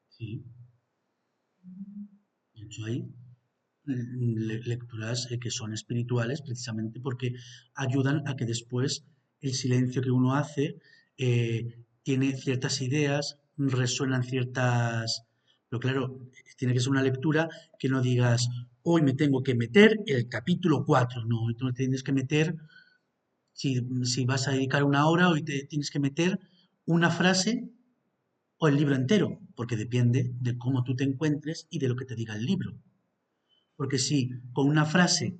Sí. De hecho, hay lecturas que son espirituales precisamente porque ayudan a que después el silencio que uno hace tiene ciertas ideas, resuenan ciertas... Pero claro, tiene que ser una lectura que no digas, hoy me tengo que meter el capítulo 4. No, hoy tú no tienes que meter, si vas a dedicar una hora, hoy te tienes que meter una frase o el libro entero, porque depende de cómo tú te encuentres y de lo que te diga el libro. Porque si con una frase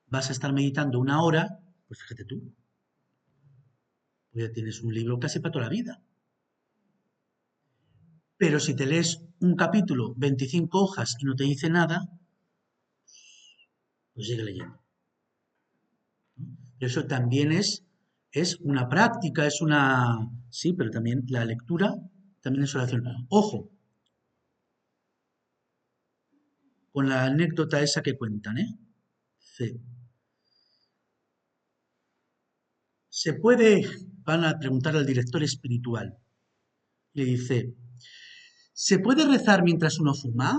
vas a estar meditando 1 hora, pues fíjate tú, pues ya tienes un libro casi para toda la vida. Pero si te lees un capítulo, 25 hojas y no te dice nada, pues sigue leyendo. Eso también es una práctica, es una... Sí, pero también la lectura también es oración. Ojo, con la anécdota esa que cuentan, ¿eh? Sí. Se puede, van a preguntar al director espiritual, le dice, ¿se puede rezar mientras uno fuma?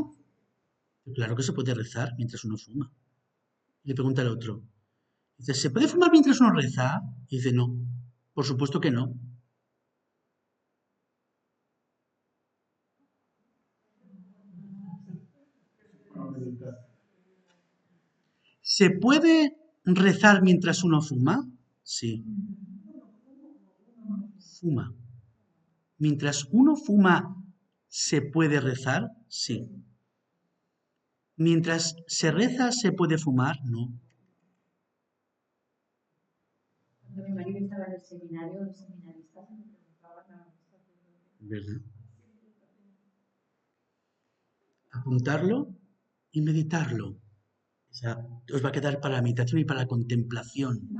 Claro que se puede rezar mientras uno fuma. Le pregunta al otro, dice, ¿se puede fumar mientras uno reza? Y dice, no, por supuesto que no. ¿Se puede rezar mientras uno fuma? Sí, fuma. Mientras uno fuma, ¿se puede rezar? Sí. Mientras se reza, ¿se puede fumar? No. Cuando mi marido estaba en el seminario, los seminaristas me preguntaban a ¿Verdad? Apuntarlo y meditarlo. O sea, os va a quedar para la meditación y para la contemplación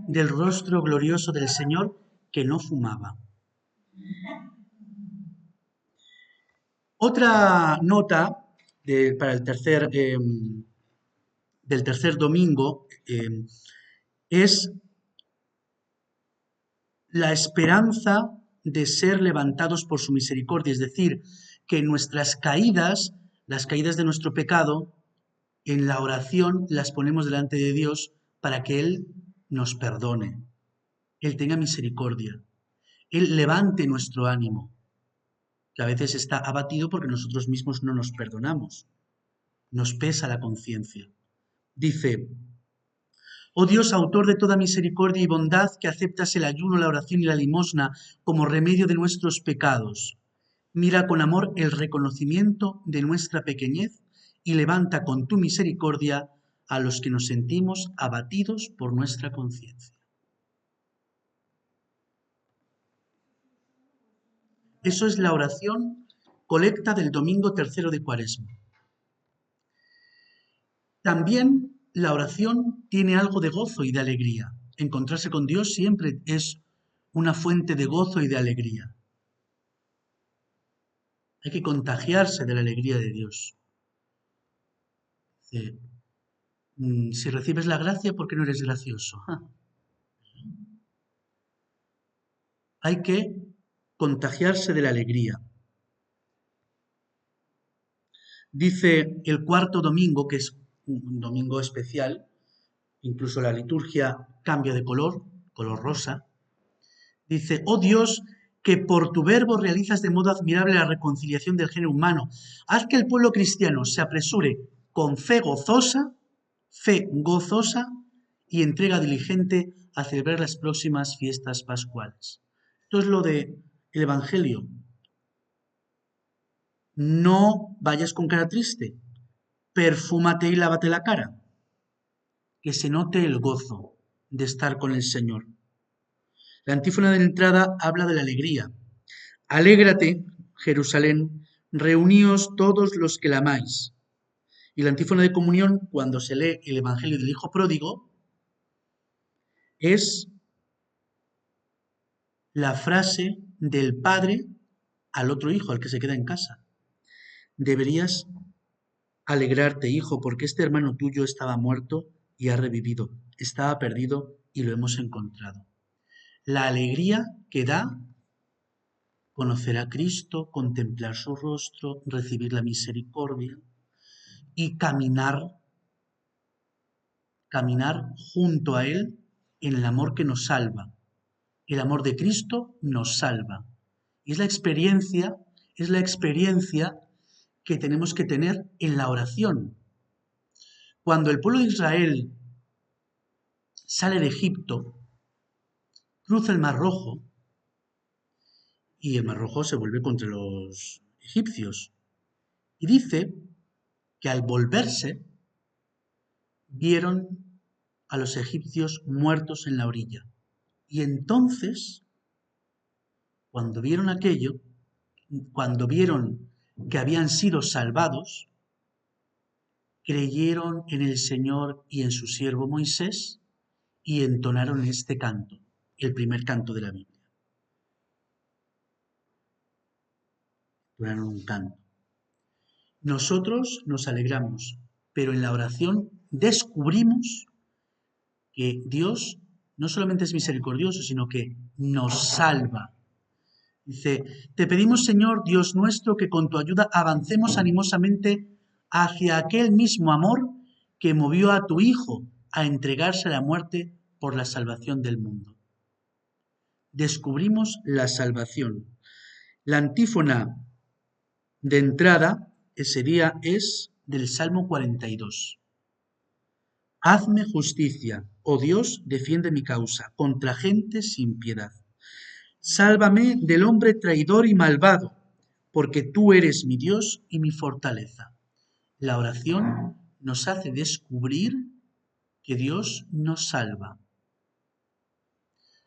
del rostro glorioso del Señor que no fumaba. Otra nota para el del tercer domingo es la esperanza de ser levantados por su misericordia, es decir, que nuestras caídas, las caídas de nuestro pecado, en la oración las ponemos delante de Dios para que Él nos perdone, Él tenga misericordia, Él levante nuestro ánimo, que a veces está abatido porque nosotros mismos no nos perdonamos, nos pesa la conciencia. Dice, oh Dios, autor de toda misericordia y bondad, que aceptas el ayuno, la oración y la limosna como remedio de nuestros pecados, mira con amor el reconocimiento de nuestra pequeñez y levanta con tu misericordia a los que nos sentimos abatidos por nuestra conciencia. Eso es la oración colecta del domingo tercero de Cuaresma. También la oración tiene algo de gozo y de alegría. Encontrarse con Dios siempre es una fuente de gozo y de alegría. Hay que contagiarse de la alegría de Dios. Si recibes la gracia, ¿por qué no eres gracioso? Hay que contagiarse de la alegría. Dice el cuarto domingo, que es un domingo especial, incluso la liturgia cambia de color rosa. Dice, oh Dios, que por tu verbo realizas de modo admirable la reconciliación del género humano. Haz que el pueblo cristiano se apresure con fe gozosa y entrega diligente a celebrar las próximas fiestas pascuales. Esto es lo del Evangelio. No vayas con cara triste, perfúmate y lávate la cara, que se note el gozo de estar con el Señor. La antífona de entrada habla de la alegría. Alégrate, Jerusalén, reuníos todos los que la amáis. Y la antífona de comunión, cuando se lee el Evangelio del Hijo Pródigo, es la frase del padre al otro hijo, al que se queda en casa. Deberías alegrarte, hijo, porque este hermano tuyo estaba muerto y ha revivido, estaba perdido y lo hemos encontrado. La alegría que da conocer a Cristo, contemplar su rostro, recibir la misericordia y caminar junto a Él en el amor que nos salva. El amor de Cristo nos salva. Y es la experiencia que tenemos que tener en la oración. Cuando el pueblo de Israel sale de Egipto, cruza el Mar Rojo y el Mar Rojo se vuelve contra los egipcios. Y dice que al volverse, vieron a los egipcios muertos en la orilla. Y entonces, cuando vieron aquello, cuando vieron que habían sido salvados, creyeron en el Señor y en su siervo Moisés y entonaron este canto, el primer canto de la Biblia. Entonaron un canto. Nosotros nos alegramos, pero en la oración descubrimos que Dios no solamente es misericordioso, sino que nos salva. Dice, te pedimos, Señor, Dios nuestro, que con tu ayuda avancemos animosamente hacia aquel mismo amor que movió a tu Hijo a entregarse a la muerte por la salvación del mundo. Descubrimos la salvación. La antífona de entrada es del Salmo 42. Hazme justicia, oh Dios, defiende mi causa, contra gente sin piedad. Sálvame del hombre traidor y malvado, porque tú eres mi Dios y mi fortaleza. La oración nos hace descubrir que Dios nos salva.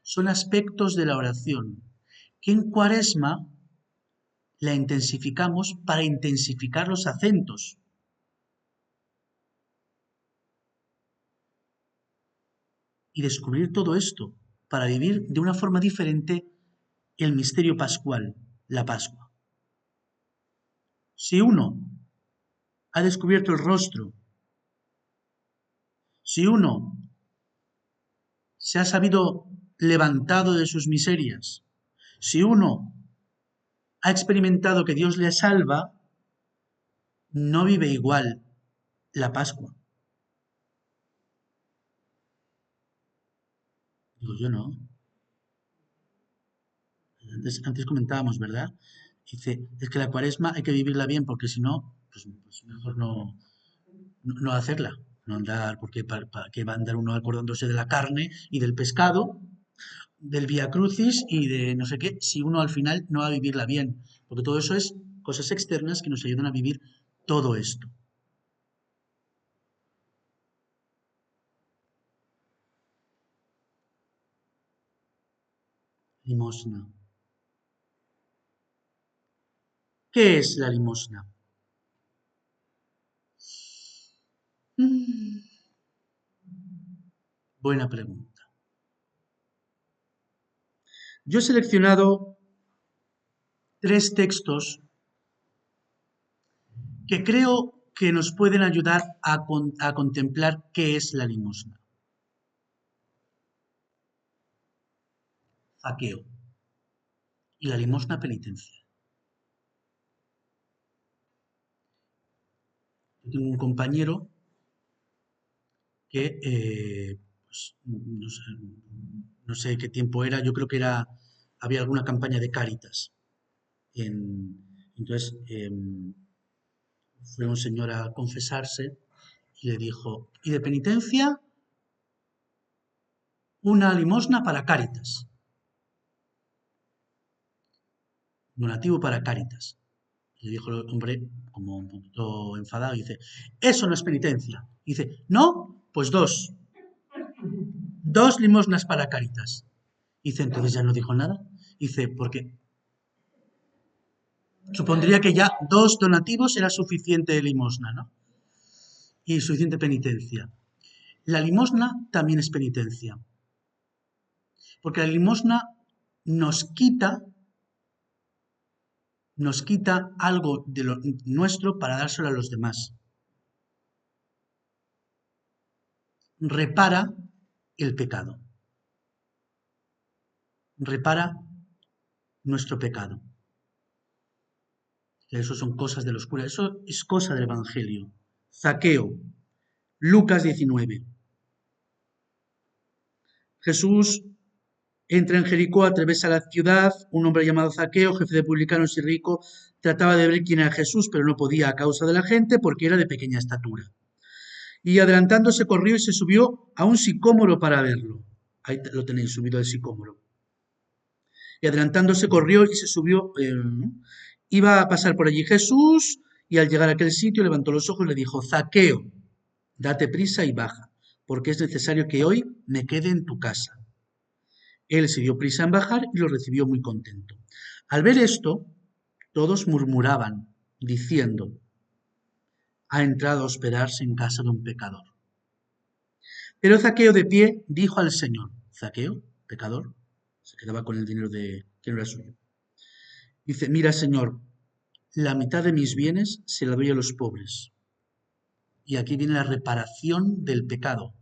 Son aspectos de la oración que en Cuaresma la intensificamos para intensificar los acentos. Y descubrir todo esto para vivir de una forma diferente el misterio pascual, la Pascua. Si uno ha descubierto el rostro, si uno se ha sabido levantado de sus miserias, si uno ha experimentado que Dios le salva, no vive igual la Pascua. Digo, yo no. Antes comentábamos, ¿verdad? Dice, es que la Cuaresma hay que vivirla bien, porque si no, pues mejor no hacerla. No andar, porque para qué va a andar uno acordándose de la carne y del pescado, del Vía Crucis y de no sé qué, si uno al final no va a vivirla bien. Porque todo eso es cosas externas que nos ayudan a vivir todo esto. Limosna. ¿Qué es la limosna? Buena pregunta. Yo he seleccionado 3 textos que creo que nos pueden ayudar a contemplar qué es la limosna. Zaqueo y la limosna penitencia. Yo tengo un compañero que, pues, no sé qué tiempo era, yo creo que había alguna campaña de Cáritas. Entonces, fue un señor a confesarse y le dijo, ¿y de penitencia? Una limosna para Cáritas. Donativo para Cáritas. Y le dijo el hombre, como un poquito enfadado, y dice, eso no es penitencia. Y dice, no, pues 2. 2 limosnas para Cáritas. Y dice, entonces ya no dijo nada. Y dice, porque supondría que ya 2 donativos era suficiente de limosna, ¿no? Y suficiente penitencia. La limosna también es penitencia. Porque la limosna nos quita algo de lo nuestro para dárselo a los demás. Repara el pecado. Repara nuestro pecado. Eso son cosas de los curas. Eso es cosa del Evangelio. Zaqueo. Lucas 19. Jesús entra en Jericó, atraviesa la ciudad. Un hombre llamado Zaqueo, jefe de publicanos y rico, trataba de ver quién era Jesús, pero no podía a causa de la gente porque era de pequeña estatura. Y adelantándose corrió y se subió a un sicómoro para verlo. Ahí lo tenéis, subido al sicómoro. Y adelantándose corrió y se subió. Iba a pasar por allí Jesús y al llegar a aquel sitio levantó los ojos y le dijo, Zaqueo, date prisa y baja, porque es necesario que hoy me quede en tu casa. Él se dio prisa en bajar y lo recibió muy contento. Al ver esto, todos murmuraban, diciendo, ha entrado a hospedarse en casa de un pecador. Pero Zaqueo de pie dijo al Señor, Zaqueo, pecador, se quedaba con el dinero que no era suyo. Dice, mira Señor, la mitad de mis bienes se la doy a los pobres. Y aquí viene la reparación del pecado.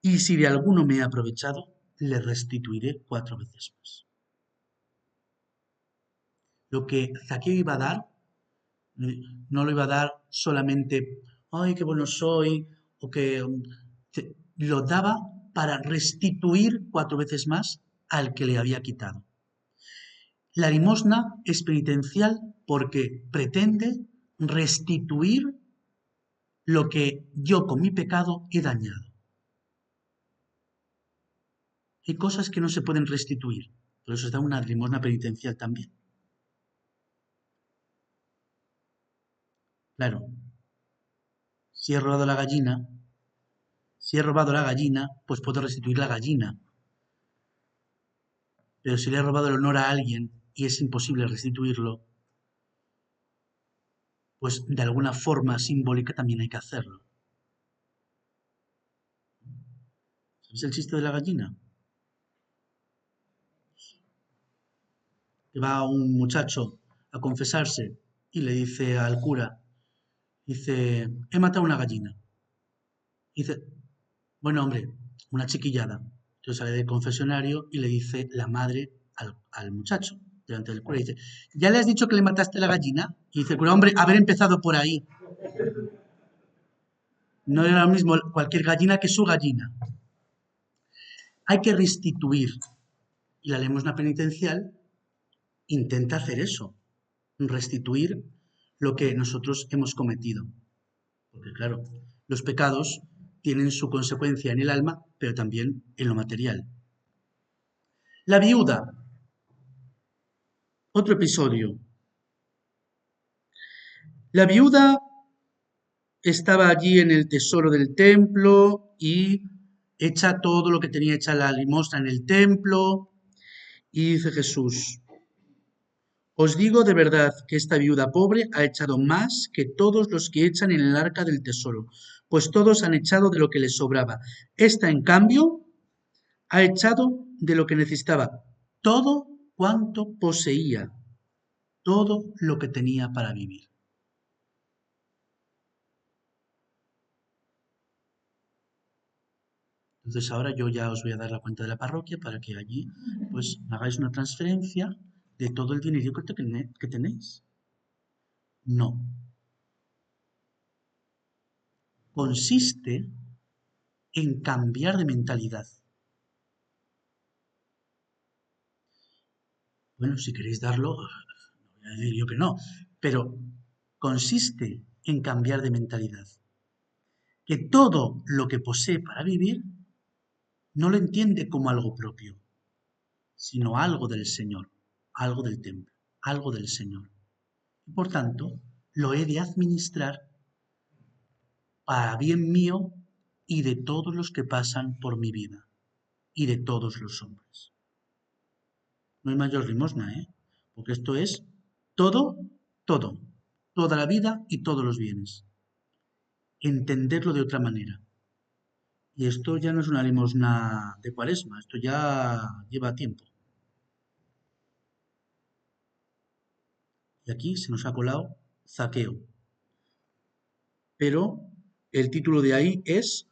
Y si de alguno me he aprovechado, le restituiré 4 veces más. Lo que Zaqueo iba a dar, no lo iba a dar solamente, ay, qué bueno soy, o que lo daba para restituir 4 veces más al que le había quitado. La limosna es penitencial porque pretende restituir lo que yo con mi pecado he dañado. Hay cosas que no se pueden restituir, por eso se da una limosna penitencial también. Claro, si he robado la gallina, pues puedo restituir la gallina. Pero si le he robado el honor a alguien y es imposible restituirlo, pues de alguna forma simbólica también hay que hacerlo. ¿Sabes el chiste de la gallina? Que va un muchacho a confesarse y le dice al cura, dice, he matado una gallina. Dice, bueno hombre, una chiquillada. Entonces sale del confesionario y le dice la madre al muchacho, delante del cura, y dice, ¿ya le has dicho que le mataste la gallina? Y dice el cura, hombre, haber empezado por ahí. No era lo mismo cualquier gallina que su gallina. Hay que restituir. Y la limosna penitencial intenta hacer eso, restituir lo que nosotros hemos cometido. Porque claro, los pecados tienen su consecuencia en el alma, pero también en lo material. La viuda. Otro episodio. La viuda estaba allí en el tesoro del templo y echa todo lo que tenía hecha la limosna en el templo. Y dice Jesús, os digo de verdad que esta viuda pobre ha echado más que todos los que echan en el arca del tesoro, pues todos han echado de lo que les sobraba. Esta, en cambio, ha echado de lo que necesitaba, todo cuanto poseía, todo lo que tenía para vivir. Entonces ahora yo ya os voy a dar la cuenta de la parroquia para que allí pues hagáis una transferencia de todo el dinero que tenéis. No. Consiste en cambiar de mentalidad. Bueno, si queréis darlo, no voy a decir yo que no, pero consiste en cambiar de mentalidad. Que todo lo que posee para vivir no lo entiende como algo propio, sino algo del Señor, algo del templo, algo del Señor. Y por tanto, lo he de administrar para bien mío y de todos los que pasan por mi vida, y de todos los hombres. No hay mayor limosna, porque esto es todo, todo, toda la vida y todos los bienes. Entenderlo de otra manera. Y esto ya no es una limosna de Cuaresma, esto ya lleva tiempo. Y aquí se nos ha colado Zaqueo. Pero el título de ahí es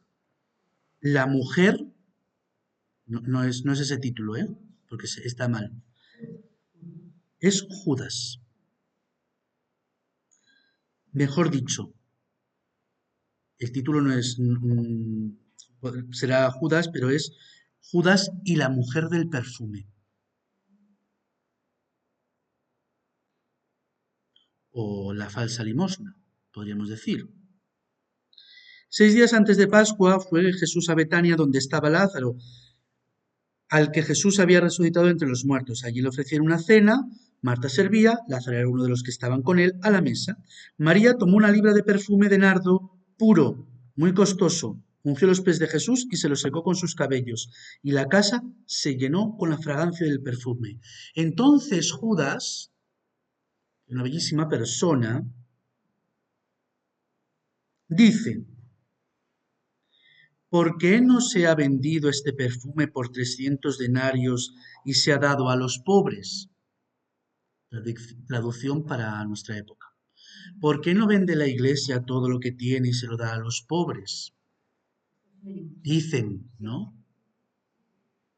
La mujer, no es ese título, porque está mal. Es Judas. Mejor dicho, el título no es, será Judas, pero es Judas y la mujer del perfume. O la falsa limosna, podríamos decir. 6 días antes de Pascua fue Jesús a Betania, donde estaba Lázaro, al que Jesús había resucitado entre los muertos. Allí le ofrecieron una cena, Marta servía, Lázaro era uno de los que estaban con él a la mesa. María tomó una libra de perfume de nardo puro, muy costoso. Ungió los pies de Jesús y se los secó con sus cabellos, y la casa se llenó con la fragancia del perfume. Entonces Judas, una bellísima persona, dice: ¿por qué no se ha vendido este perfume por 300 denarios y se ha dado a los pobres? Traducción para nuestra época. ¿Por qué no vende la iglesia todo lo que tiene y se lo da a los pobres? Dicen, ¿no?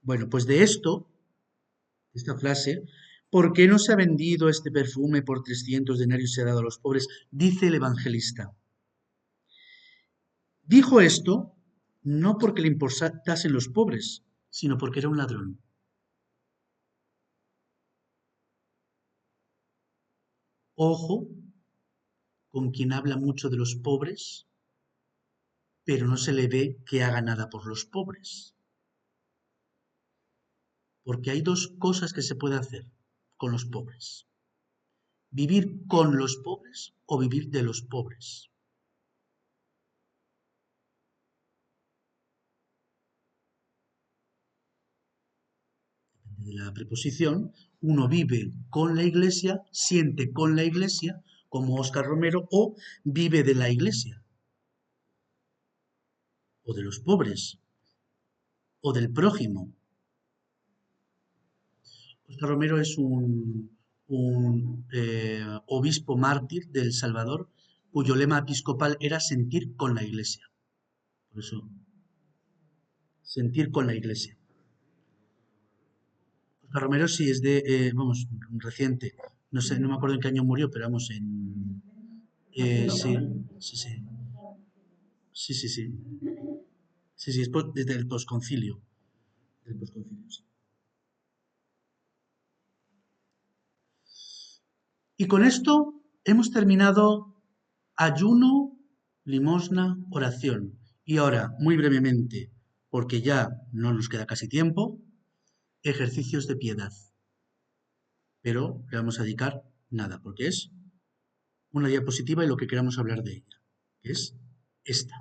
Bueno, pues de esta frase, ¿por qué no se ha vendido este perfume por 300 denarios y se ha dado a los pobres? Dice el evangelista. Dijo esto no porque le importasen los pobres, sino porque era un ladrón. Ojo con quien habla mucho de los pobres, pero no se le ve que haga nada por los pobres. Porque hay dos cosas que se puede hacer con los pobres: vivir con los pobres o vivir de los pobres. Depende de la preposición. Uno vive con la iglesia, siente con la iglesia, como Óscar Romero, o vive de la iglesia, o de los pobres, o del prójimo. Óscar Romero es un obispo mártir de El Salvador, cuyo lema episcopal era sentir con la iglesia. Por eso, sentir con la iglesia. Óscar Romero sí es de, reciente. No sé, no me acuerdo en qué año murió, pero vamos, sí. Sí, es desde el posconcilio. Sí. Y con esto hemos terminado ayuno, limosna, oración. Y ahora, muy brevemente, porque ya no nos queda casi tiempo, ejercicios de piedad. Pero le vamos a dedicar nada, porque es una diapositiva y lo que queramos hablar de ella, que es esta.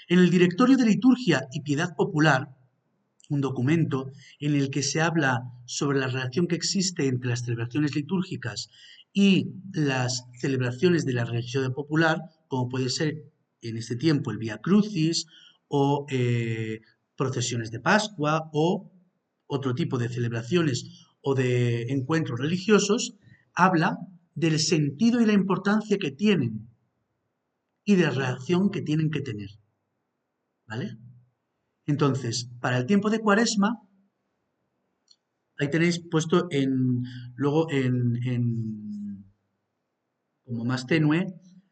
En el Directorio de Liturgia y Piedad Popular, un documento en el que se habla sobre la relación que existe entre las celebraciones litúrgicas y las celebraciones de la religión popular, como puede ser en este tiempo el Vía Crucis o procesiones de Pascua o otro tipo de celebraciones o de encuentros religiosos, habla del sentido y la importancia que tienen y de la relación que tienen que tener. ¿Vale? Entonces, para el tiempo de Cuaresma, ahí tenéis puesto luego como más tenue,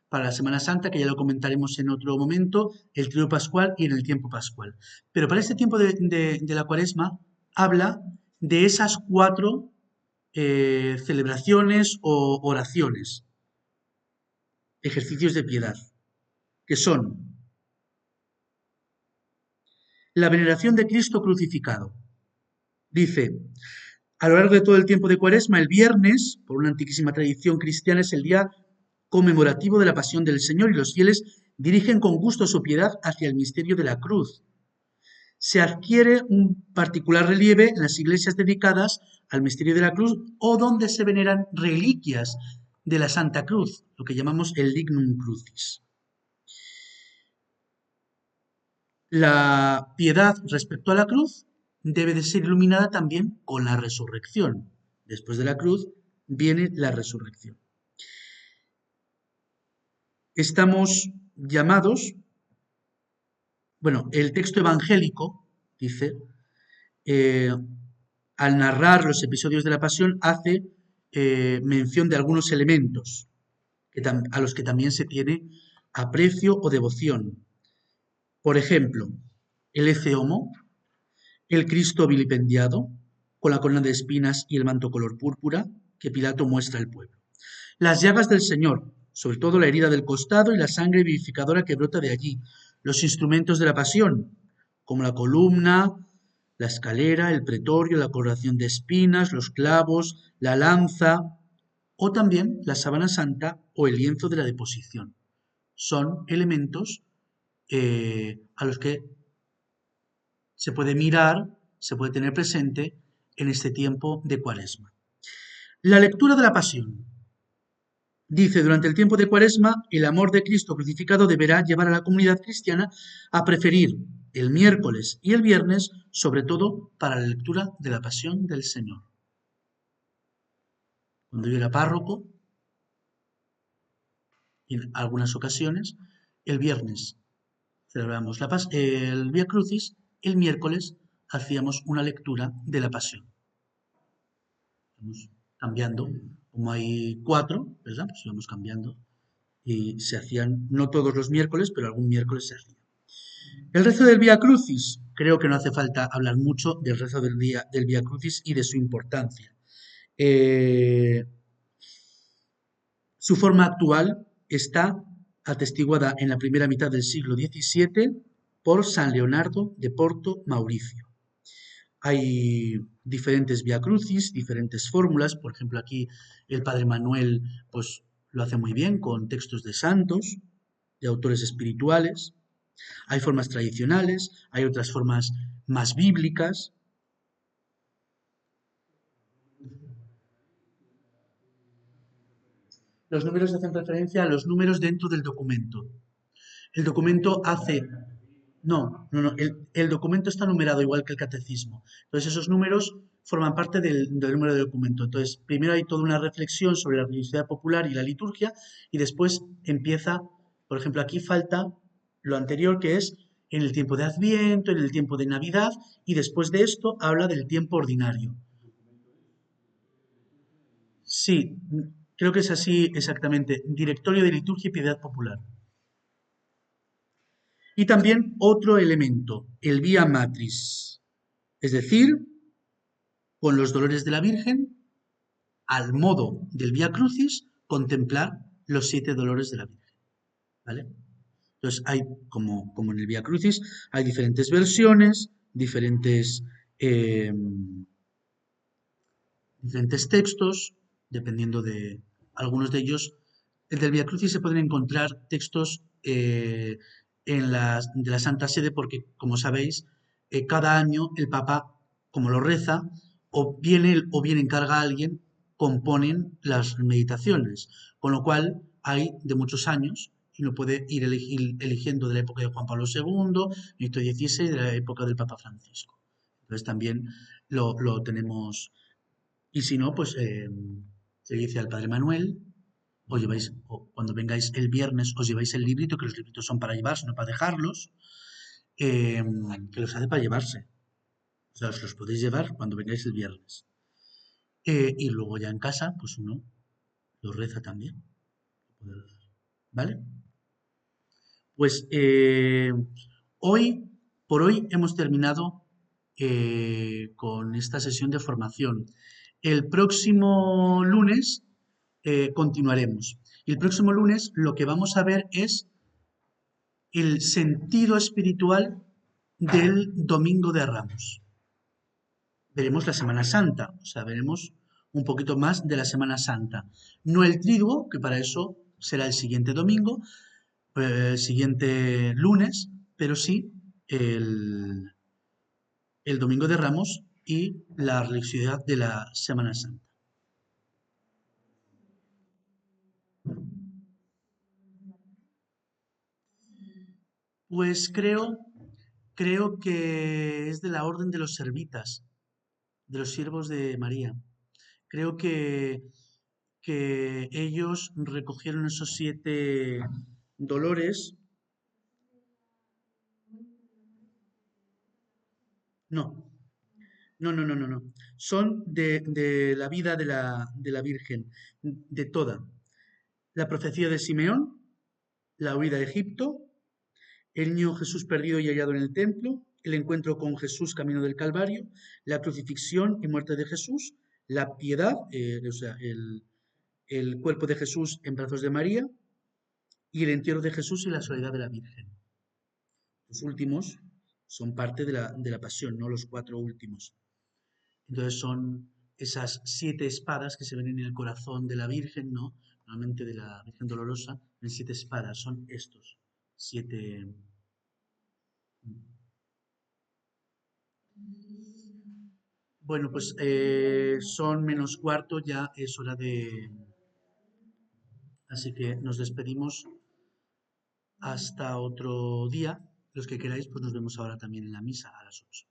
para la Semana Santa, que ya lo comentaremos en otro momento, el trío pascual y en el tiempo pascual. Pero para este tiempo de la Cuaresma, habla de esas 4 celebraciones o oraciones, ejercicios de piedad, que son la veneración de Cristo crucificado. Dice: a lo largo de todo el tiempo de Cuaresma, el viernes, por una antiquísima tradición cristiana, es el día conmemorativo de la pasión del Señor y los fieles dirigen con gusto su piedad hacia el misterio de la cruz. Se adquiere un particular relieve en las iglesias dedicadas al misterio de la cruz o donde se veneran reliquias de la Santa Cruz, lo que llamamos el lignum crucis. La piedad respecto a la cruz debe de ser iluminada también con la resurrección. Después de la cruz viene la resurrección. Estamos llamados, el texto evangélico dice, al narrar los episodios de la pasión, hace mención de algunos elementos a los que también se tiene aprecio o devoción. Por ejemplo, el ece homo, el Cristo vilipendiado, con la corona de espinas y el manto color púrpura, que Pilato muestra al pueblo. Las llagas del Señor, sobre todo la herida del costado y la sangre vivificadora que brota de allí. Los instrumentos de la pasión, como la columna, la escalera, el pretorio, la coronación de espinas, los clavos, la lanza, o también la sábana santa o el lienzo de la deposición. son elementos a los que se puede mirar, se puede tener presente en este tiempo de Cuaresma. La lectura de la Pasión. Dice, durante el tiempo de Cuaresma, el amor de Cristo crucificado deberá llevar a la comunidad cristiana a preferir el miércoles y el viernes, sobre todo para la lectura de la Pasión del Señor. Cuando yo era párroco, en algunas ocasiones, el viernes celebramos el Vía Crucis, el miércoles hacíamos una lectura de la Pasión. Vamos cambiando, como hay 4, ¿verdad? Pues íbamos cambiando y se hacían, no todos los miércoles, pero algún miércoles se hacía. El rezo del Vía Crucis, creo que no hace falta hablar mucho del rezo del Vía Crucis y de su importancia. Su forma actual está atestiguada en la primera mitad del siglo XVII por San Leonardo de Porto Mauricio. Hay diferentes Vía Crucis, diferentes fórmulas, por ejemplo aquí el Padre Manuel pues, lo hace muy bien con textos de santos, de autores espirituales. Hay formas tradicionales, hay otras formas más bíblicas. Los números hacen referencia a los números dentro del documento. El documento hace... No, el documento está numerado igual que el catecismo. Entonces esos números forman parte del número del documento. Entonces primero hay toda una reflexión sobre la religiosidad popular y la liturgia y después empieza, por ejemplo, aquí falta lo anterior que es en el tiempo de Adviento, en el tiempo de Navidad y después de esto habla del tiempo ordinario. Sí, creo que es así exactamente. Directorio de Liturgia y Piedad Popular. Y también otro elemento, el Vía Matris, es decir, con los dolores de la Virgen, al modo del Vía Crucis, contemplar los 7 dolores de la Virgen. ¿Vale? Entonces hay, como en el Vía Crucis, hay diferentes versiones, diferentes textos, dependiendo de algunos de ellos. El del Vía Crucis se pueden encontrar textos de la Santa Sede porque, como sabéis, cada año el Papa, como lo reza, o bien él o bien encarga a alguien, componen las meditaciones, con lo cual hay de muchos años y uno puede ir eligiendo de la época de Juan Pablo II, Benedicto XVI, de la época del Papa Francisco. Entonces también lo tenemos, y si no, pues se dice al Padre Manuel, o cuando vengáis el viernes, os lleváis el librito, que los libritos son para llevarse, no para dejarlos, que los hace para llevarse. O sea, os los podéis llevar cuando vengáis el viernes. Y luego ya en casa, pues uno lo reza también. ¿Vale? Pues por hoy hemos terminado con esta sesión de formación. El próximo lunes continuaremos. Y el próximo lunes lo que vamos a ver es el sentido espiritual del Domingo de Ramos. Veremos la Semana Santa, o sea, veremos un poquito más de la Semana Santa. No el Triduo, que para eso será el siguiente domingo, el siguiente lunes, pero sí el Domingo de Ramos y la religiosidad de la Semana Santa. Pues creo que es de la orden de los servitas, de los siervos de María. Creo que ellos recogieron esos 7 dolores. No, no. Son de la vida de la Virgen, de toda. La profecía de Simeón, la huida de Egipto, el niño Jesús perdido y hallado en el templo, el encuentro con Jesús camino del Calvario, la crucifixión y muerte de Jesús, la piedad, o sea, el cuerpo de Jesús en brazos de María y el entierro de Jesús y la soledad de la Virgen. Los últimos son parte de la pasión, no los 4 últimos. Entonces son esas 7 espadas que se ven en el corazón de la Virgen, ¿no? normalmente de la Virgen Dolorosa, en 7 espadas, son estos 7. Bueno, pues son menos cuarto, ya es hora de... Así que nos despedimos hasta otro día. Los que queráis, pues nos vemos ahora también en la misa a las 8.